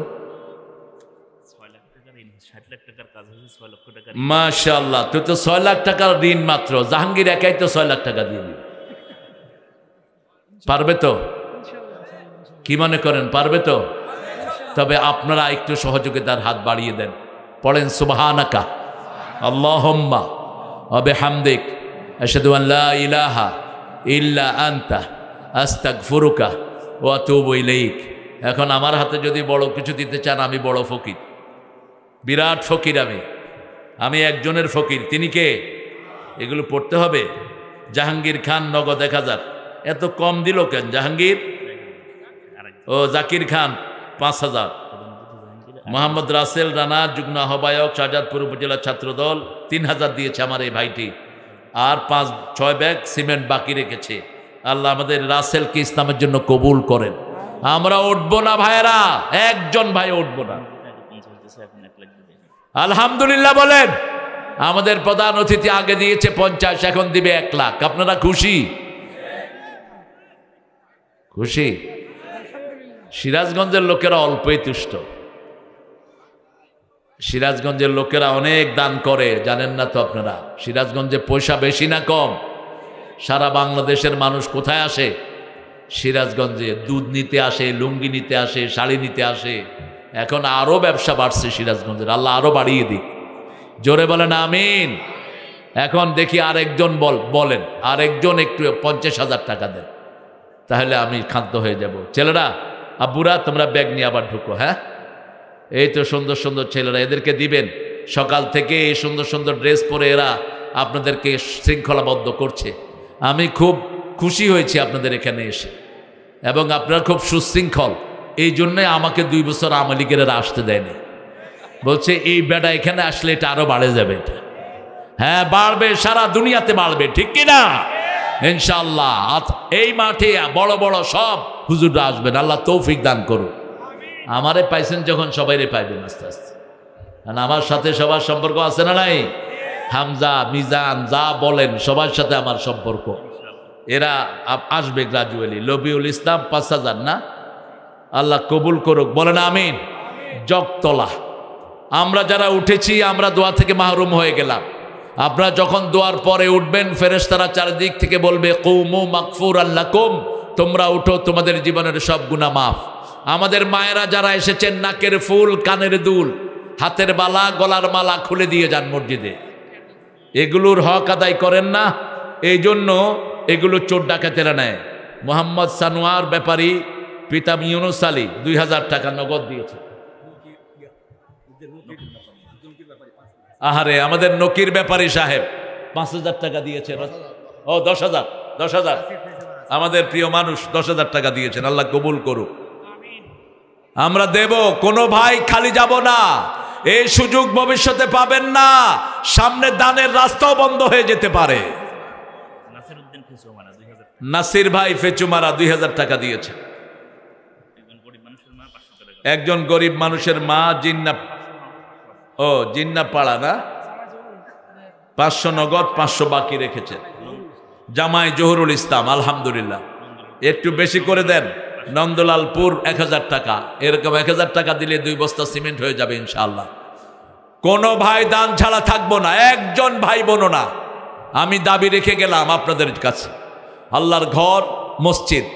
6 লাখ টাকার ঋণ, 60 লাখ টাকার কাজ হয়েছে, 6 লক্ষ টাকা। মাশাআল্লাহ, তুই তো 6 লাখ টাকার ঋণ মাত্র। জাহাঙ্গীর একাই তো 6 লাখ টাকা দিয়ে দিবে। পারবে তো? কি মনে করেন, পারবে তো? তবে আপনারা একটু সহযোগিতার হাত বাড়িয়ে দেন। পড়েন সুবহানাকা আল্লাহুম্মা ওয়া বিহামদিক আশহাদু আন লা ইলাহা ইল্লা আনতা আস্তাগফিরুকা ওয়া আতুবু ইলাইক। এখন আমার হাতে যদি বড় কিছু দিতে চান, আমি বড় ফকির, বিরাট ফকির। আমি একজনের ফকির। তিনি কে? এগুলো পড়তে হবে। জাহাঙ্গীর খান, নগদ 1000। এত কম দিল কেন জাহাঙ্গীর? ও জাকির খান 5000। মোহাম্মদ রাসেল রানা, যুগ্ম আহ্বায়ক, শাহজাদপুর উপজেলা ছাত্রদল, 3000 দিয়েছে আমার এই ভাইটি। আর 5-6 ব্যাগ সিমেন্ট বাকি রেখেছে। আল্লাহ আমাদের রাসেলকে ইসলামের জন্য কবুল করেন। আমরা উঠবো না ভাইয়েরা, একজন ভাই উঠবো না। আলহামদুলিল্লাহ বলেন। আমাদের প্রধান অতিথি আগে দিয়েছে 50, এখন দিবে 1 লাখ। আপনারা খুশি? খুশি? সিরাজগঞ্জের লোকেরা অল্পই তুষ্ট। সিরাজগঞ্জের লোকেরা অনেক দান করে, জানেন না তো আপনারা? সিরাজগঞ্জে পয়সা বেশি না কম? সারা বাংলাদেশের মানুষ কোথায় আসে? সিরাজগঞ্জে দুধ নিতে আসে, লুঙ্গি নিতে আসে, শাড়ি নিতে আসে। এখন আরো ব্যবসা বাড়ছে সিরাজগঞ্জের, আল্লাহ আরো বাড়িয়ে দিক। জোরে বলেন আমিন। এখন দেখি আরেকজন বলেন, আরেকজন একটু 50,000 টাকা দেন, তাহলে আমি ক্ষান্ত হয়ে যাব। ছেলেরা, আব্বুরা, তোমরা ব্যাগ নিয়ে আবার ঢুকো। হ্যাঁ, এই তো সুন্দর সুন্দর ছেলেরা, এদেরকে দিবেন। সকাল থেকে এই সুন্দর সুন্দর ড্রেস পরে এরা আপনাদেরকে শৃঙ্খলাবদ্ধ করছে। আমি খুব খুশি হয়েছি আপনাদের এখানে এসে, এবং আপনারা খুব সুশৃঙ্খল। এই জন্যে আমাকে 2 বছর আওয়ামী লীগের আসতে দেয়নি। বলছে এই বেটা এখানে আসলে এটা আরো বাড়ে যাবে। এটা হ্যাঁ বাড়বে, সারা দুনিয়াতে বাড়বে, ঠিক কিনা? ইনশাআল্লাহ এই মাঠে বড় বড় সব হুজুররা আসবেন। আল্লাহ তৌফিক দান করুন। আমারে পাইছেন যখন, সবাইরে পাইবেন আস্তে আস্তে। কারণ আমার সাথে সবার সম্পর্ক আছে না নাই? হামজা, মিজান, যা বলেন সবার সাথে আমার সম্পর্ক। এরা আসবে গ্রাজুয়ালি। লবিউল ইসলাম 5000 না? আল্লাহ কবুল করুক, বলেন আমিন। জগতলা আমরা যারা উঠেছি, আমরা দোয়া থেকে মাহরুম হয়ে গেলাম। আপনারা যখন দোয়ার পরে উঠবেন, ফেরেশতারা চারিদিক থেকে বলবে কৌমু মাগফুরান লাকুম, তোমরা উঠো, তোমাদের জীবনের সব গুনাহ মাফ। আমাদের মায়েরা যারা এসেছেন, নাকের ফুল, কানের দুল, হাতের বালা, গলার মালা খুলে দিয়ে যান মসজিদে। এগুলোর হক আদায় করেন না, এই জন্য এগুলো চোর ডাকাতেরা নেয়। মোহাম্মদ সানোয়ার ব্যাপারী, পিতা ইউনুস আলী 2000 টাকা নগদ দিয়েছে। আহারে, আমাদের নকির ব্যাপারী সাহেব 5000 টাকা দিয়েছেন। ও 10,000 আমাদের প্রিয় মানুষ 10,000 টাকা দিয়েছেন। আল্লাহ কবুল করুক। আমরা দেব, কোনো ভাই খালি যাব না। এই সুযোগ ভবিষ্যতে পাবেন না। সামনে দানের রাস্তাও বন্ধ হয়ে যেতে পারে। নাসির ভাই ফেচুমারা 2000 টাকা দিয়েছে। একজন গরিব মানুষের মা, জিন্না পাড়া না, 500 নগদ, 500 বাকি রেখেছেন। জামাই জহুরুল ইসলাম, আলহামদুলিল্লাহ, একটু বেশি করে দেন। নন্দলালপুর 1000 টাকা। এরকম 1000 টাকা দিলে 2 বস্তা সিমেন্ট হয়ে যাবে ইনশাআল্লাহ। কোনো ভাই দান ছাড়া থাকবো না, একজন ভাই বোনও না। আমি দাবি রেখে গেলাম আপনাদের কাছে, আল্লাহর ঘর মসজিদ,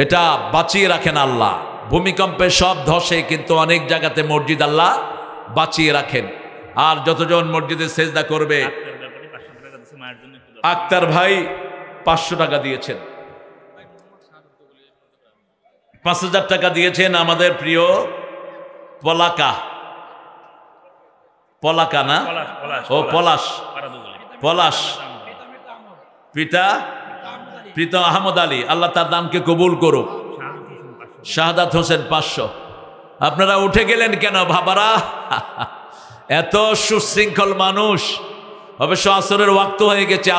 এটা বাঁচিয়ে রাখেন আল্লাহ। ভূমিকম্পে সব ধসে, কিন্তু অনেক জায়গাতে মসজিদ আল্লাহ বাঁচিয়ে রাখেন। আর যতজন মসজিদে সেজদা করবে, আক্তার ভাই 500 টাকা দিয়েছেন। 5000 টাকা দিয়েছেন আমাদের প্রিয় পলাকা না, ও পলাশ পিতা আহমদ আলী, আল্লাহ তার দানকে কবুল করুক। শাহাদাত হোসেন 500। আপনারা উঠে গেলেন কেন বাবারা? এত সুশৃঙ্খল মানুষ। অবশ্য আসরের ওয়াক্ত হয়ে গেছে।